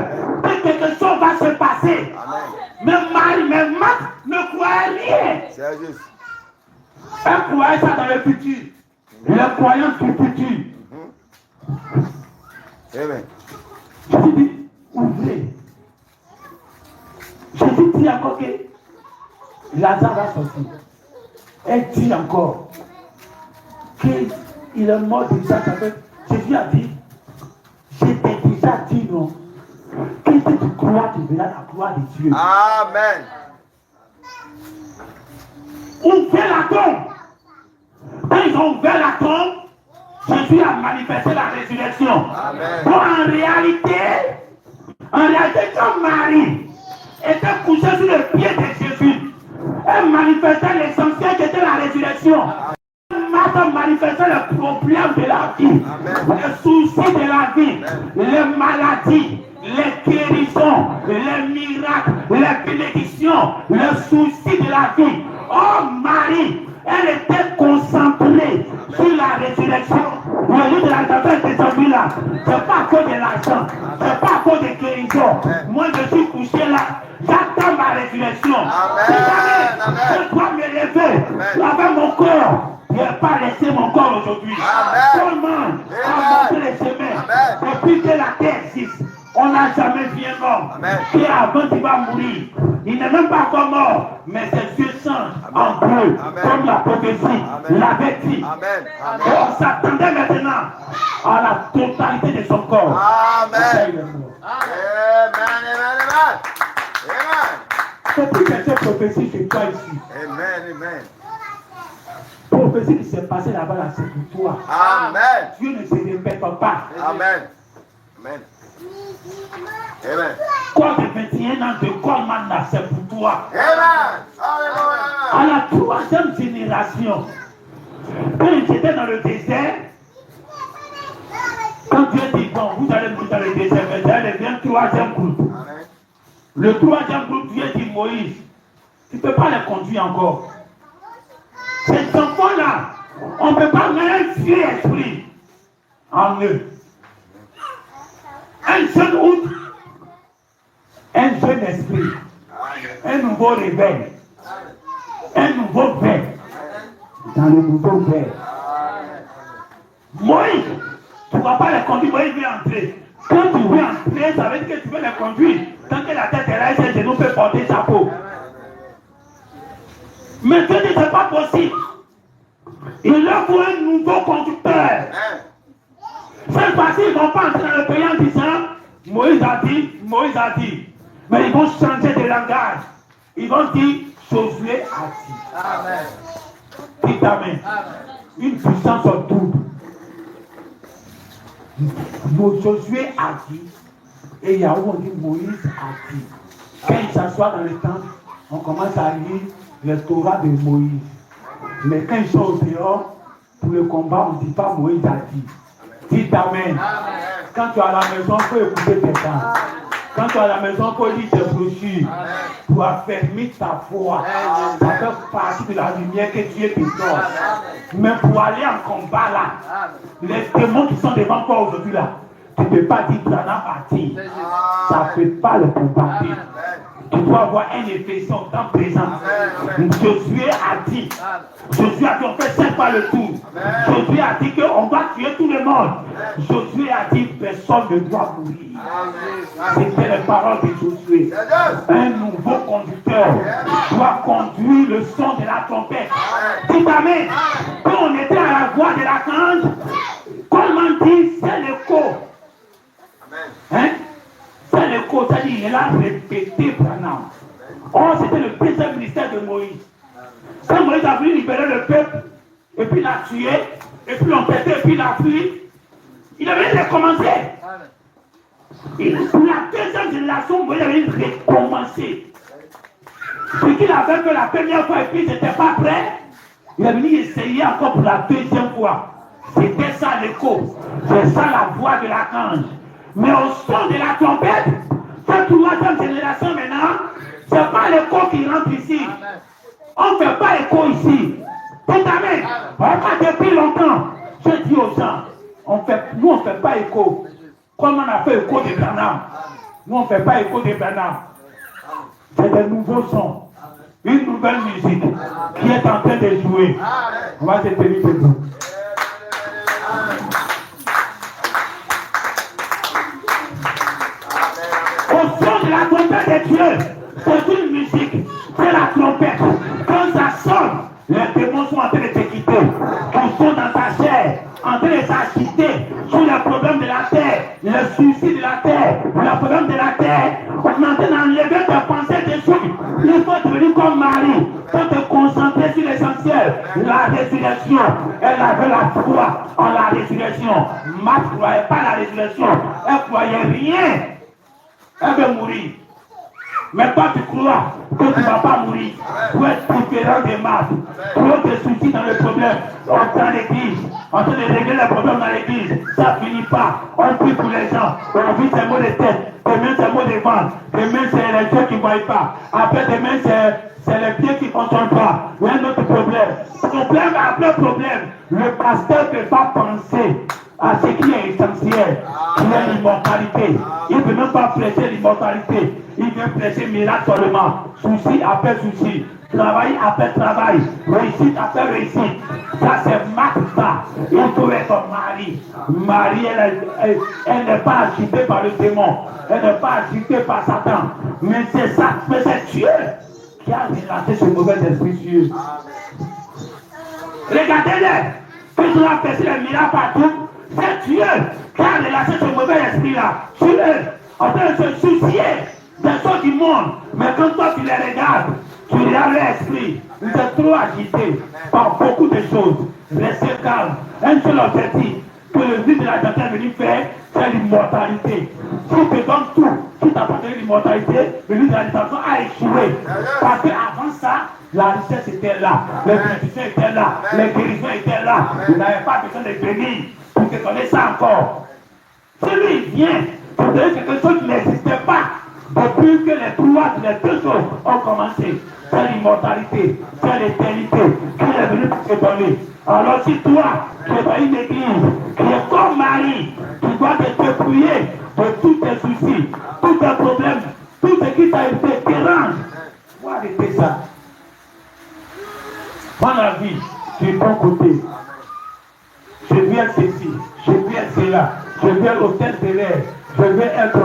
que quelque chose va se passer. Amen. Mais Marthe ne croyait rien. C'est juste. Elle croyait ça dans le futur. Les croyances du futur. Amen. Jésus dit, ouvrez. Jésus dit encore que Lazare va sortir. Elle dit encore qu'il est mort déjà. Jésus a dit, je t'ai déjà dit non. Que si tu crois, tu verras la gloire de Dieu. Amen. Ouvrez la tombe. Quand ils ont ouvert la tombe, Jésus a manifesté la résurrection. Amen. Donc en réalité, quand Marie était couchée sur le pied de Jésus, elle manifestait l'essentiel qui était la résurrection. Marthe manifestait le problème de la vie, les soucis de la vie, les maladies, les guérisons, les miracles, les bénédictions, les soucis de la vie. Oh Marie, elle était concentrée sur la résurrection. Le lieu de la tête de celui-là, c'est pas à cause de l'argent, c'est pas à cause de guérison. Moi je suis couché là, j'attends ma résurrection. Je dois me lever avec mon corps. Je n'ai pas laissé mon corps aujourd'hui. Comment a montré le chemin depuis que la terre existe. On n'a jamais vu un homme qui avant qu'il va mourir. Il n'est même pas encore mort, mais ses yeux changent en bleu, comme la prophétie l'avait dit. On s'attendait maintenant à la totalité de son corps. Amen. C'est pour que cette prophétie se soit ici. Amen. Prophétie qui s'est passée là-bas, là, c'est pour toi. Amen. Dieu ne se répète pas. Amen. Amen. Amen. Quoi de 21 ans de Goldman là, c'est pour toi. Amen. À la troisième génération, quand ils étaient dans le désert, quand Dieu dit, bon, vous allez mourir dans le désert, mais ça devient le troisième groupe. Amen. Le troisième groupe, Dieu dit, Moïse, tu ne peux pas les conduire encore. Ces enfants-là, on ne peut pas mettre un vieux esprit en eux. Un jeune outre, un jeune esprit, un nouveau réveil, un nouveau verre dans le nouveau verre. Moïse, tu ne vas pas les conduire, Moïse veut entrer. Quand tu veux entrer, ça veut dire que tu veux les conduire. Tant que la tête est là, ses genoux peuvent porter sa peau. Mais Dieu dit, ce n'est pas possible. Il leur faut un nouveau conducteur. Cette fois-ci, ils ne vont pas entrer dans le pays en disant, Moïse a dit. Mais ils vont changer de langage. Ils vont dire, Josué a dit. Amen. Dites Amen. Une puissance double. Josué a dit. Et Yahweh on dit, Moïse a dit. Quand il s'assoit dans le temple, on commence à lire le Torah de Moïse. Mais quand ils sont au dehors, pour le combat, on ne dit pas Moïse a dit. Dites Amen. Quand tu es à la maison, il faut écouter tes parents. Quand tu es à la maison, il faut lire tes brochures. Pour affermir ta foi. Ça fait partie de la lumière que Dieu te donne. Mais pour aller en combat là, les démons qui sont devant toi aujourd'hui là, tu ne peux pas dire Brana partir. Ça ne peut pas le combattre. Tu dois avoir un effet sur temps présent. Josué a dit, on fait 5 fois le tour. Josué a dit qu'on va tuer tout le monde. Josué a dit, personne ne doit mourir. C'était les paroles de Josué. Un nouveau conducteur doit conduire le son de la trompette. Dites amen. Quand on était à la voix de l'archange, comment dire, c'est l'écho. Hein? C'est l'écho, c'est-à-dire il a répété Branham. Or, c'était le deuxième ministère de Moïse. Quand Moïse a voulu libérer le peuple, et puis l'a tué, et puis l'empêché, et puis l'a fui, il avait recommencé. Et pour la deuxième génération, Moïse avait recommencé. Ce qu'il avait fait la première fois, et puis il n'était pas prêt, il est venu essayer encore pour la deuxième fois. C'était ça l'écho. C'est ça la voix de l'archange. Mais au son de la trompette, cette troisième génération maintenant, ce n'est pas l'écho qui rentre ici. On ne fait pas écho ici. Tout amen. Pas depuis longtemps. Je dis aux gens, nous on ne fait pas écho. Comme on a fait écho de Branham. Nous on ne fait pas écho de Branham. C'est des nouveaux sons. Une nouvelle musique qui est en train de jouer. On va se tenir debout. Au son de la trompette de Dieu, c'est une musique, c'est la trompette. Quand ça sonne, les démons sont en train de te quitter. Ils sont dans ta chair, en train de s'agiter sur les problèmes de la terre, le suicide de la terre, le problème de la terre. On est en train d'enlever tes pensées dessus. Il faut devenir comme Marie. Il faut te concentrer sur l'essentiel. La résurrection. Elle avait la foi en la résurrection. Marthe ne croyait pas à la résurrection. Elle ne croyait rien. Elle veut mourir. Mais toi tu crois que tu ne vas pas mourir. Pour être différent des Marthe. Pour te soucier dans le problème. On est dans l'église. En train de régler les problèmes dans l'église. Ça ne finit pas. On prie pour les gens. On vit ses maux de tête. Demain c'est maux de ventre. Demain c'est les yeux qui ne voient pas. Après demain c'est les pieds qui ne fonctionnent pas. Ou un autre problème. Problème après problème. Le pasteur ne peut pas penser à ce qui est essentiel, qui est l'immortalité. Il ne peut même pas prêcher l'immortalité. Il veut prêcher miracle seulement. Souci après souci. Travail après travail. Réussite après réussite. Ça c'est Martha. Il faut être Marie. Marie, elle n'est pas agitée par le démon. Elle n'est pas agitée par Satan. Mais c'est ça, mais c'est Dieu qui a relancé ce mauvais esprit sur eux. Regardez-les. Quand on a fait les miracles partout, c'est Dieu qui a relâché ce mauvais esprit-là sur eux, en train de se soucier des choses du monde. Mais quand toi tu les regardes, tu regardes l'esprit, ils sont trop agités par beaucoup de choses. Restez calme. Un seul objectif que le but de la janté est venu faire, c'est l'immortalité. Si tu te donnes tout, si tu apportes l'immortalité, le but de la rédemption a échoué. Parce qu'avant ça, la richesse était là, les bénédictions étaient là, les guérisons étaient là. Vous n'avez pas besoin de venir pour te donner ça encore. Si lui vient pour donner quelque chose qui n'existait pas, depuis que les deux choses ont commencé, c'est l'immortalité, c'est l'éternité qui est venue pour te donner. Alors si toi, tu es dans une église qui est comme Marie, tu dois te dépouiller de tous tes soucis, tous tes problèmes, tout ce qui t'a été dérange. Il faut arrêter ça. Prends la vie du bon côté. Je veux être ceci, je veux être cela, je veux être hôtel de l'air, je veux être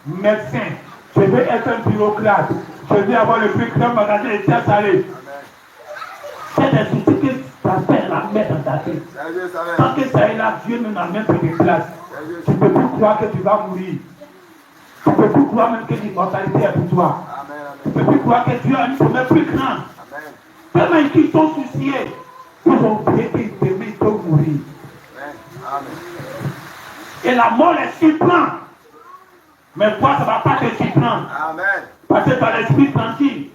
médecin, je veux être un bureaucrate, je veux avoir le plus grand magasin de terre salée. C'est des soucis que ta père la met dans ta tête. Tant que ça est là, Dieu ne n'amène plus de place. Tu ne peux plus croire que tu vas mourir. Tu ne peux plus croire même que l'immortalité est pour toi. Tu ne peux plus croire que Dieu a une promesse plus grande. Tellement qu'ils sont souciés, ils ont oublié qu'ils peuvent mourir. Et la mort les surprend. Mais toi, ça ne va pas te surprendre. Parce que tu as l'esprit tranquille.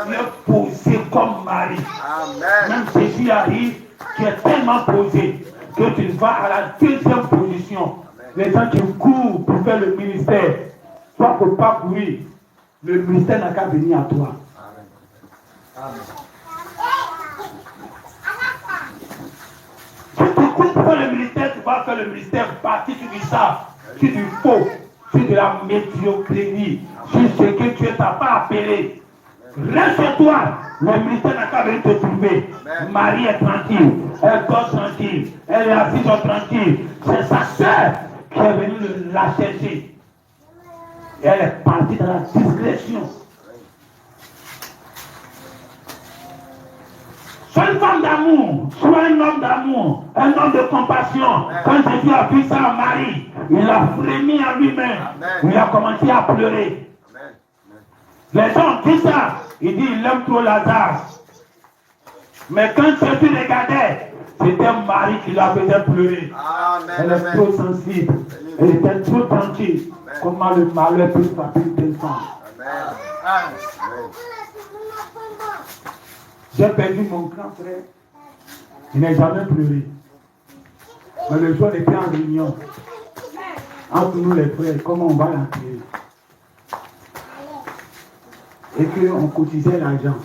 Tu es posé comme Marie. Même Jésus arrive, tu es tellement posé que tu vas à la deuxième position. Les gens qui courent pour faire le ministère, toi, il ne faut pas courir. Le ministère n'a qu'à venir à toi. Si tu cours pour faire le ministère, tu vas faire le ministère parti sur du sable, sur du faux, sur de la médiocrité, sur ce que tu n'as pas appelé. Reste chez toi, le ministère n'a qu'à venir te trouver. Marie est tranquille, elle dort tranquille, elle est assise tranquille. C'est sa soeur qui est venue la chercher. Et elle est partie dans la discrétion. Sois une femme d'amour, sois un homme d'amour, un homme de compassion. Quand Jésus a vu ça à Marie, il a frémi en lui-même. Il a commencé à pleurer. Les gens disent ça. Il dit il aime trop Lazare. Mais quand Jésus regardait, c'était Marie qui la faisait pleurer. Elle est trop sensible. Elle était trop tranquille. Comment le malheur peut frapper une femme. J'ai perdu mon grand frère. Il n'a jamais pleuré. Mais le jour était en réunion. Entre nous les frères, comment on va l'enterrer? Et qu'on cotisait l'argent.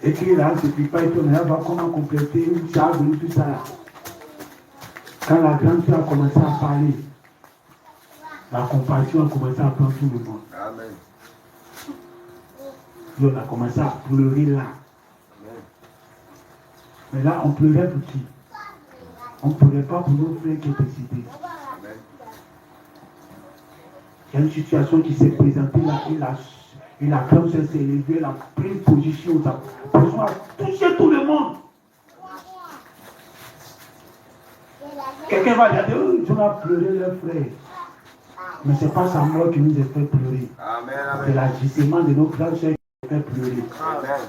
Et que là, ce n'est pas étonnant, on va comment compléter une charge, tout ça. Quand la grande soeur a commencé à parler, la compassion a commencé à prendre tout le monde. Amen. Et on a commencé à pleurer là. Mais là, on pleurait pour qui? On ne pleurait pas pour nos frères qui étaient décédés. Il y a une situation qui s'est présentée là, et la femme s'est élevée, elle a pris une position, elle a touché tout le monde. Quelqu'un va dire, oh, ils ont pleuré leur frère. Mais ce n'est pas sa mort qui nous a fait pleurer. C'est l'agissement de nos frères qui nous a fait pleurer. Amen.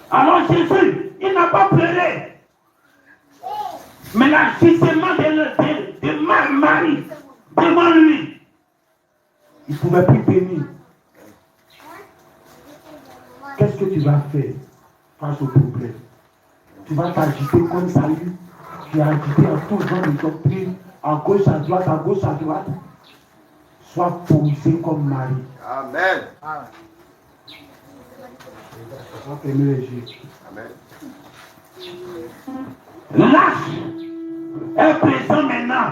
Alors Jésus, il n'a pas pleuré. Mais l'agissement de Marie, devant lui, il ne pouvait plus tenir. Qu'est-ce que tu vas faire face au problème? Tu vas t'agiter comme Saül, qui a agité à tout genre de doctrine, à gauche, à droite. Sois posé comme Marie. Amen. On va fermer les yeux. Amen. L'âge est présent maintenant.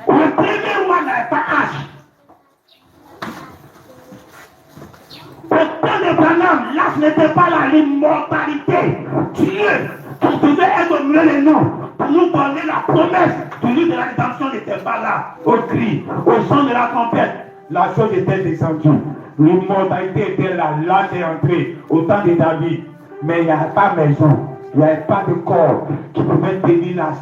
Le premier roi n'avait pas âge. Au temps de Branham, l'âge n'était pas là, l'immortalité. Dieu, qui devait être mieux les noms, pour nous donner la promesse du livre de la rédemption n'était pas là. Au cri, au son de la trompette, la chose était descendue. L'immortalité était là, l'âge est entré au temps de David. Mais il n'y avait pas de maison, il n'y avait pas de corps qui pouvait tenir l'âge.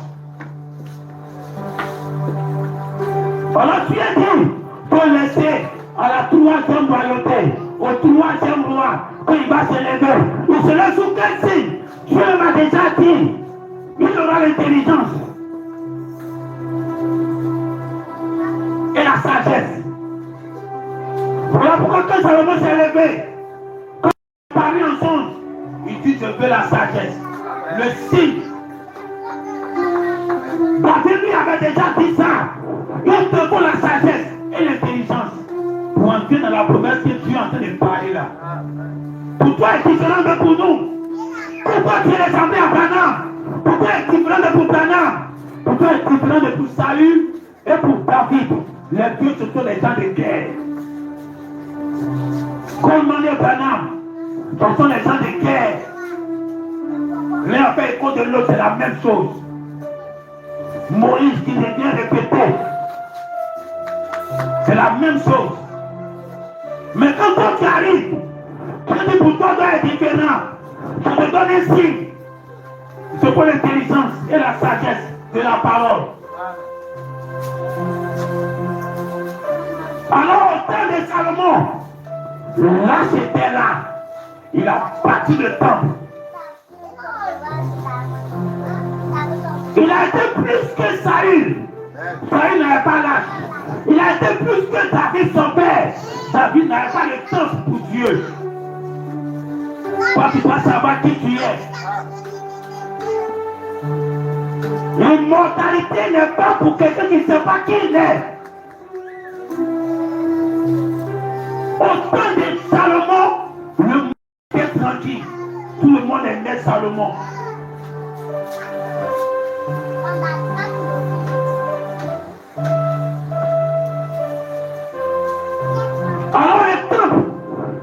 Alors tu as dit, pour laisser à la troisième royauté, au troisième roi, quand il va se lever, il se lève sous quel signe? Dieu m'a déjà dit, il aura l'intelligence et la sagesse. Voilà pourquoi quand Salomon s'est levé, quand il a parlé en songe, il dit je veux la sagesse, le signe. David lui avait déjà dit ça. Il te faut la sagesse et l'intelligence pour entrer dans la promesse que Dieu est en train de parler là. Pour toi est différent de pour nous. Pourquoi tu es ressemblé à Branham? Pourquoi est différent de pour Branham? Pourquoi est différent de pour Saül et pour David? Les deux ce sont les gens de guerre. Coleman et Branham, ce sont les gens de guerre. L'un a fait écho de l'autre, c'est la même chose. Moïse qui devient répété, c'est la même chose. Mais quand toi tu arrives, tu dis pour toi doit être différent. Je te donne un signe. C'est pour l'intelligence et la sagesse de la parole. Alors au temps de Salomon, là c'était là. Il a bâti le temple. Il a été plus que Saül. Saül n'avait pas l'âge. Il a été plus que David son père. David n'avait pas le temps pour Dieu. Toi tu dois savoir qui tu es. L'immortalité n'est pas pour quelqu'un qui ne sait pas qui il est. Au temps de Salomon, le monde est tranquille. Tout le monde aimait Salomon. Alors le temple,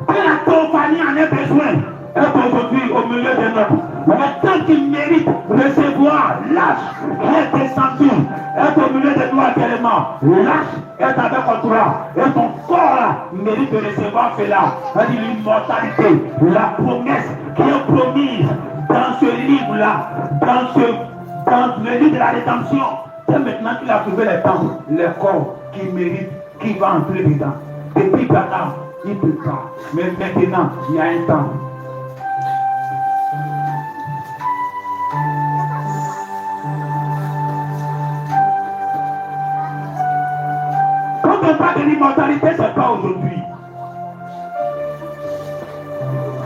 que la compagnie en ait besoin, est aujourd'hui au milieu de nous. Le temps qu'il mérite recevoir, lâche, est descendu, est au milieu de nous actuellement. Lâche est avec toi. Et ton corps mérite de recevoir cela. C'est-à-dire l'immortalité, la promesse qui est promise dans ce livre-là, dans le livre de la rédemption. C'est maintenant qu'il a trouvé les temps, les corps qui méritent, qui va entrer dedans. Depuis Adam, il ne peut pas. Mais maintenant, il y a un temps. Quand on parle de l'immortalité, ce n'est pas aujourd'hui.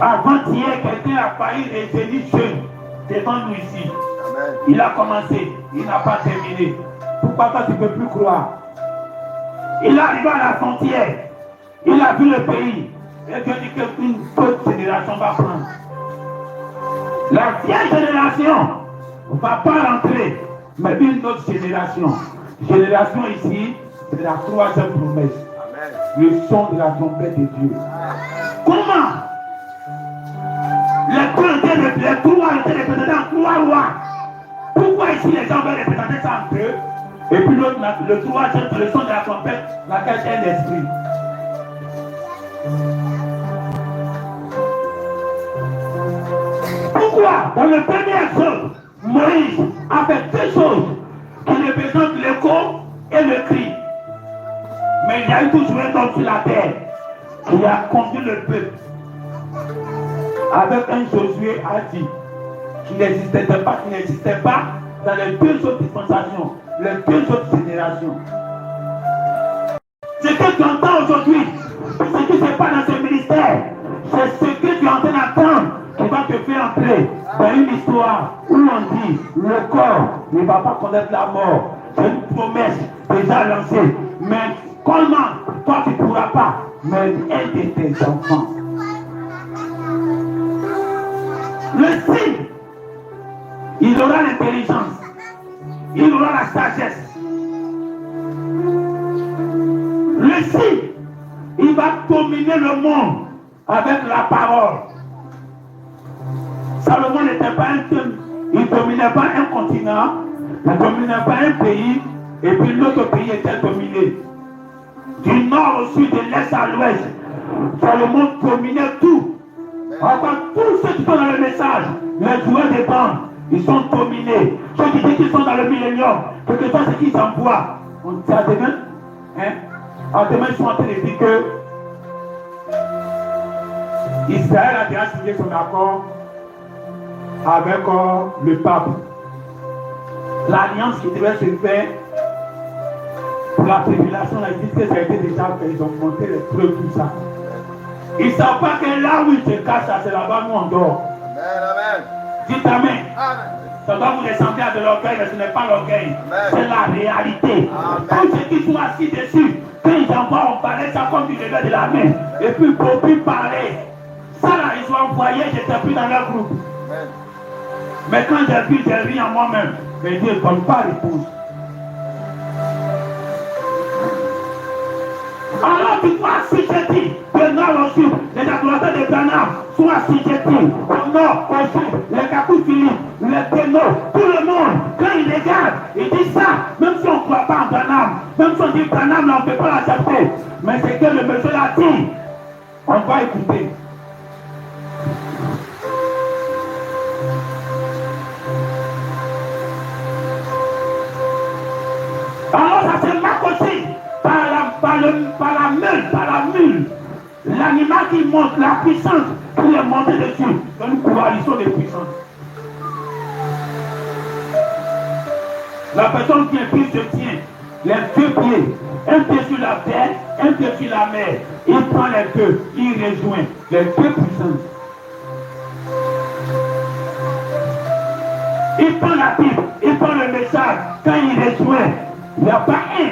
Avant-hier, quelqu'un a failli retenir jeune devant nous ici. Amen. Il a commencé, il n'a pas terminé. Pourquoi toi tu ne peux plus croire? Il est arrivé à la frontière, il a vu le pays. Et Dieu dit qu'une autre génération va prendre. La vieille génération ne va pas rentrer, mais une autre génération. Génération ici, c'est la troisième promesse. Amen. Le son de la trompette de Dieu. Comment? Les trois étaient représentés en trois rois. Pourquoi ici les gens veulent représenter ça en deux? Et puis l'autre, le troisième, le son de la trompette, laquelle est l'esprit. Pourquoi? Dans le premier exode, Moïse a fait deux choses qui représentent l'écho et le cri. Mais il y a eu toujours un homme sur la terre qui a conduit le peuple avec un Josué a dit qui n'existait pas dans les deux autres dispensations, les deux autres générations. Ce que tu entends aujourd'hui, ce qui se passe dans ce ministère, c'est ce que tu es en train d'entendre qui va te faire entrer dans une histoire où on dit le corps ne va pas connaître la mort. C'est une promesse déjà lancée. Mais comment toi tu ne pourras pas, mais un de tes enfants. Le signe, il aura l'intelligence, il aura la sagesse. Le signe, il va dominer le monde avec la parole. Salomon n'était pas il ne dominait pas un continent, il ne dominait pas un pays, et puis l'autre pays était dominé. Du nord au sud, de l'est à l'ouest, Salomon dominait tout. Encore tous ceux qui sont dans le message, les joueurs des bandes, ils sont dominés. Ceux qui disent qu'ils sont dans le millénium, quelquefois c'est qu'ils envoient. On dit à demain, demain ils sont en train de dire que Israël a déjà signé son accord avec le pape. L'alliance qui devait se faire pour la tribulation, ils disent que ça a été déjà fait, ils ont monté les preuves, tout ça. Ils ne savent pas que là où ils se cachent, c'est là-bas nous on dort. Amen. Dites amen. Amen. Ça doit vous ressembler à de l'orgueil, mais ce n'est pas l'orgueil. C'est la réalité. Amen. Tous ceux qui sont assis dessus, quand ils envoient, on parlait ça comme du revers de la main. Et puis pour plus parler. Ça là, ils ont envoyé, j'étais plus dans leur groupe. Amen. Mais quand j'ai ri en moi-même. Mais Dieu ne donne pas réponse. Alors tu dois assujettir de nord au sud. Les adorateurs de Branham sont assujettis au nord, au sud. Les Kakou Philippe, les Ténos, tout le monde. Quand ils regardent, ils disent ça. Même si on ne croit pas en Branham, même si on dit Branham, on ne peut pas l'accepter. Mais c'est que le monsieur l'a dit. On va écouter. Alors ça se marque aussi par la mule. L'animal qui monte, la puissance qui est montée dessus. C'est une coalition de puissance. La personne qui est plus se tient, les deux pieds, un pied sur la terre, un pied sur la mer. Il prend les deux, il rejoint les deux puissances. Il prend la Bible, il prend le message, quand il rejoint, il n'y a pas un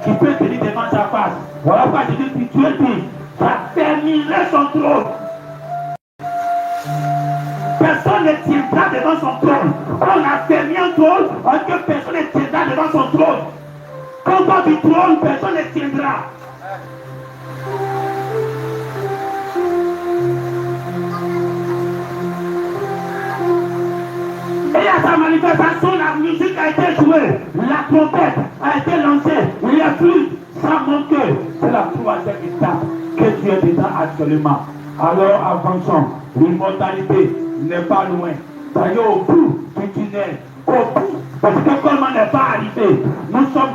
qui peut tenir devant sa face. Voilà pourquoi je dis que Dieu dit, ça terminerait son trône. Personne ne tiendra devant son trône. On a fermé un trône, parce que personne ne tiendra devant son trône. Quand on dit trône, personne ne tiendra. sa manifestation, la musique a été jouée, la trompette a été lancée, les flûtes, ça montre que c'est la troisième étape que tu es dedans actuellement. Alors avançons, l'immortalité n'est pas loin. D'ailleurs au bout du tunnel, au bout, parce que comment n'est pas arrivé, nous sommes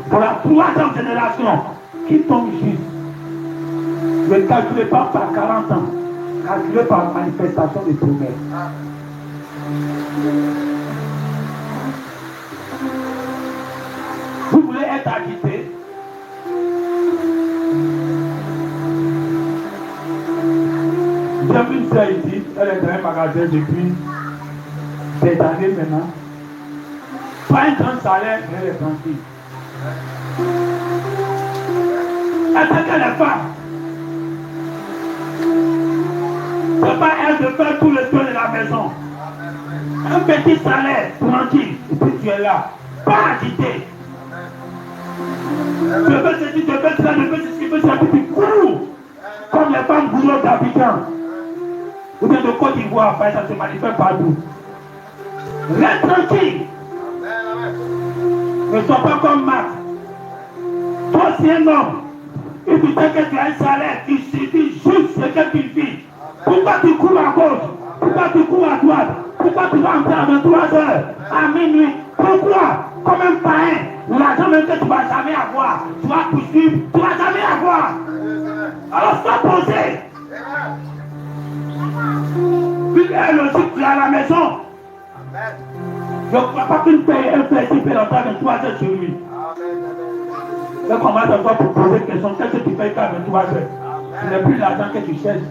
pour la troisième génération qui tombe juste. Ne calculez pas par 40 ans, calculez par manifestation des promesses. Vous voulez être agité? J'ai vu une sœur ici, elle est dans un magasin depuis des années maintenant. Pas un grand salaire, mais elle est tranquille. Elle sait qu'elle est femme. C'est pas elle de faire tout le tour de la maison. Un petit salaire, tranquille, et puis tu es là. Pas agité. Je veux ceci, je veux cela, je veux ceci, je veux cela, puis tu cours. Comme les femmes boulot d'Abidjan. Ou bien de Côte d'Ivoire, ça se manifeste partout. Reste tranquille. Ne sois pas comme Max. Toi, c'est un homme. Et tu sais que tu as un salaire qui suffit juste ce que tu vis. Pourquoi tu cours à gauche? Pourquoi tu cours à droite? Pourquoi tu vas entrer à 23h, à minuit? Pourquoi? Comme un païen, l'argent même que tu ne vas jamais avoir, tu vas poursuivre, tu ne vas jamais avoir. Alors sois posé. Puis elle aussi, tu es à la maison. Je ne crois pas qu'une paye un plaisir peut entrer à 23h sur lui. Je commence encore pour poser une question. Qu'est-ce que tu fais qu'à 23h? Ce n'est plus l'argent que tu cherches.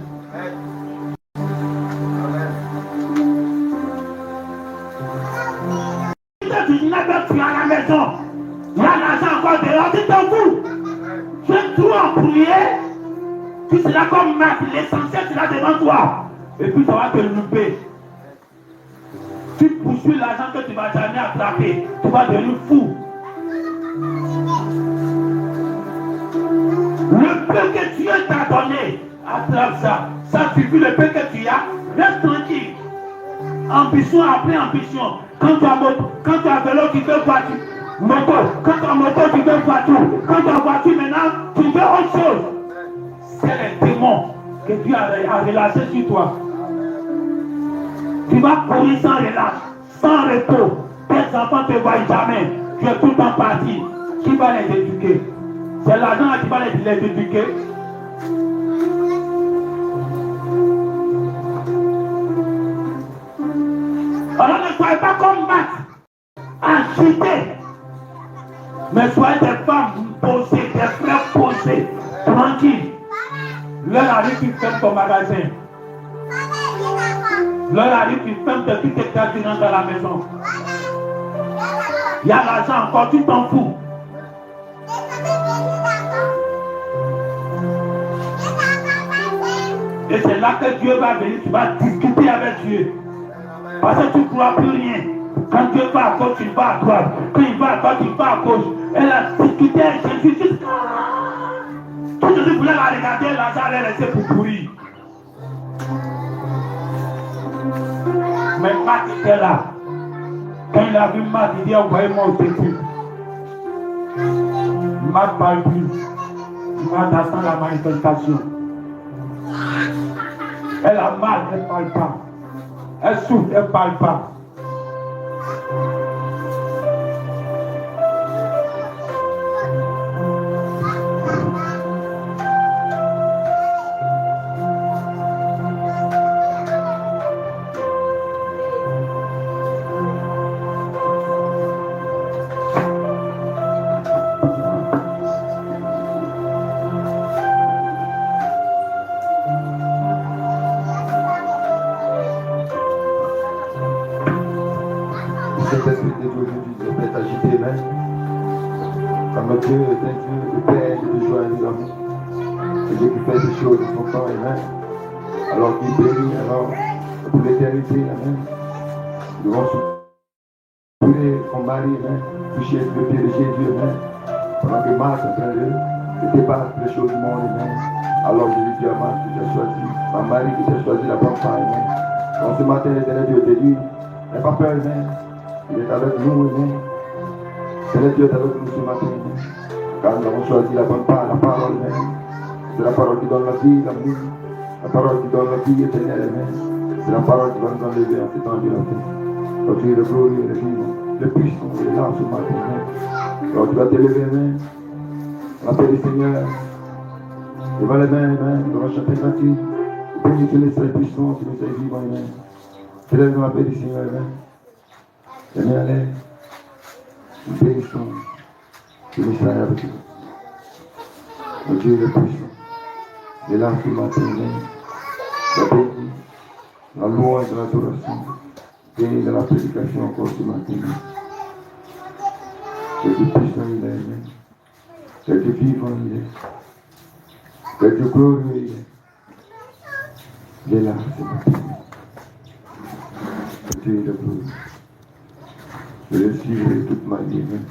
Tu n'as pas tu es à la maison. Il y a l'argent encore dehors, tu t'en fous. Tu es trop en prière. Tu seras comme Mac, l'essentiel sera devant toi. Et puis ça va te louper. Tu poursuis l'argent que tu ne vas jamais attraper. Tu vas devenir fou. Le peu que Dieu t'a donné, attrape ça. Ça suffit, le peu que tu as, reste tranquille. Ambition après ambition. Quand tu as vélo, tu veux voiture. Moto. Quand tu as moto, tu veux voiture. Quand tu as voiture maintenant, tu veux autre chose. C'est les démons que Dieu a relâchés sur toi. Tu vas courir sans relâche, sans repos. Tes enfants ne te voient jamais. Tu es tout le temps parti. Qui va les éduquer? C'est l'argent qui va les éduquer. Alors ne soyez pas comme Max, agités. Mais soyez des femmes posées, des frères posés, tranquilles. L'heure arrive, tu fermes ton magasin. L'heure arrive, tu fermes toutes tes carburants dans la maison. Il y a l'argent encore, tu t'en fous. Et c'est là que Dieu va venir, tu vas discuter avec Dieu. Parce que tu ne crois plus rien. Quand Dieu va à gauche, tu vas à droite. Quand il va à droite, tu vas à gauche. Elle a discuté avec Jésus jusqu'à... Tout Jésus voulait la regarder, l'argent allait laisser pour pourrir. Mais Marc était là. Quand il a vu Marc, il dit envoyez-moi au sécu. Marc parle plus. Marc attend la manifestation. Elle a mal, elle ne parle pas. Elle souffre, elle ne parle pas. Dieu est un Dieu de paix, de joie et d'amour. C'est Dieu qui fait des choses de son temps, amen. Alors qu'il bénit, alors pour l'éternité, amen. Nous devons souffrir son mari, amen. Toucher le pied de Jésus, amen. Pendant que Marc est en train de débattre les choses du monde, amen. Alors je lui dis à Marc que j'ai choisi, ma mari que j'ai choisi la bonne femme, amen. Donc ce matin, l'éternel Dieu te dit, N'aie pas peur, Amen. Il est avec nous, Amen. Seigneur, Dieu est avec nous ce matin, Amen. Car nous avons choisi la bonne part, la parole, Amen. C'est la parole qui donne la vie, l'amour. La parole qui donne la vie éternelle, Amen. C'est la parole qui va nous enlever en ces temps de la paix. Quand tu es le glorieux, le vivant, le puissant, il est là ce matin, Amen. Alors tu vas t'élever, Amen. Appelle le Seigneur. Lève les mains, Amen. Nous allons chanter gratuit. Bénis tu les saints puissants, tu les saints vivants, Amen. Élève dans la paix du Seigneur, Amen. Amen, allez. Nous bénissons. Tu les saints avec nous. Mon Dieu le puissant. Il est là ce matin, Amen. La béni, la louange de l'adoration. Béni dans la prédication encore ce matin, Amen. Que Dieu puissant il est, Amen. Que Dieu vivant il est. Que Dieu glorieux il est. Il est là ce matin. Que Dieu est le glorieux. Je le suivrai toute ma vie, Amen.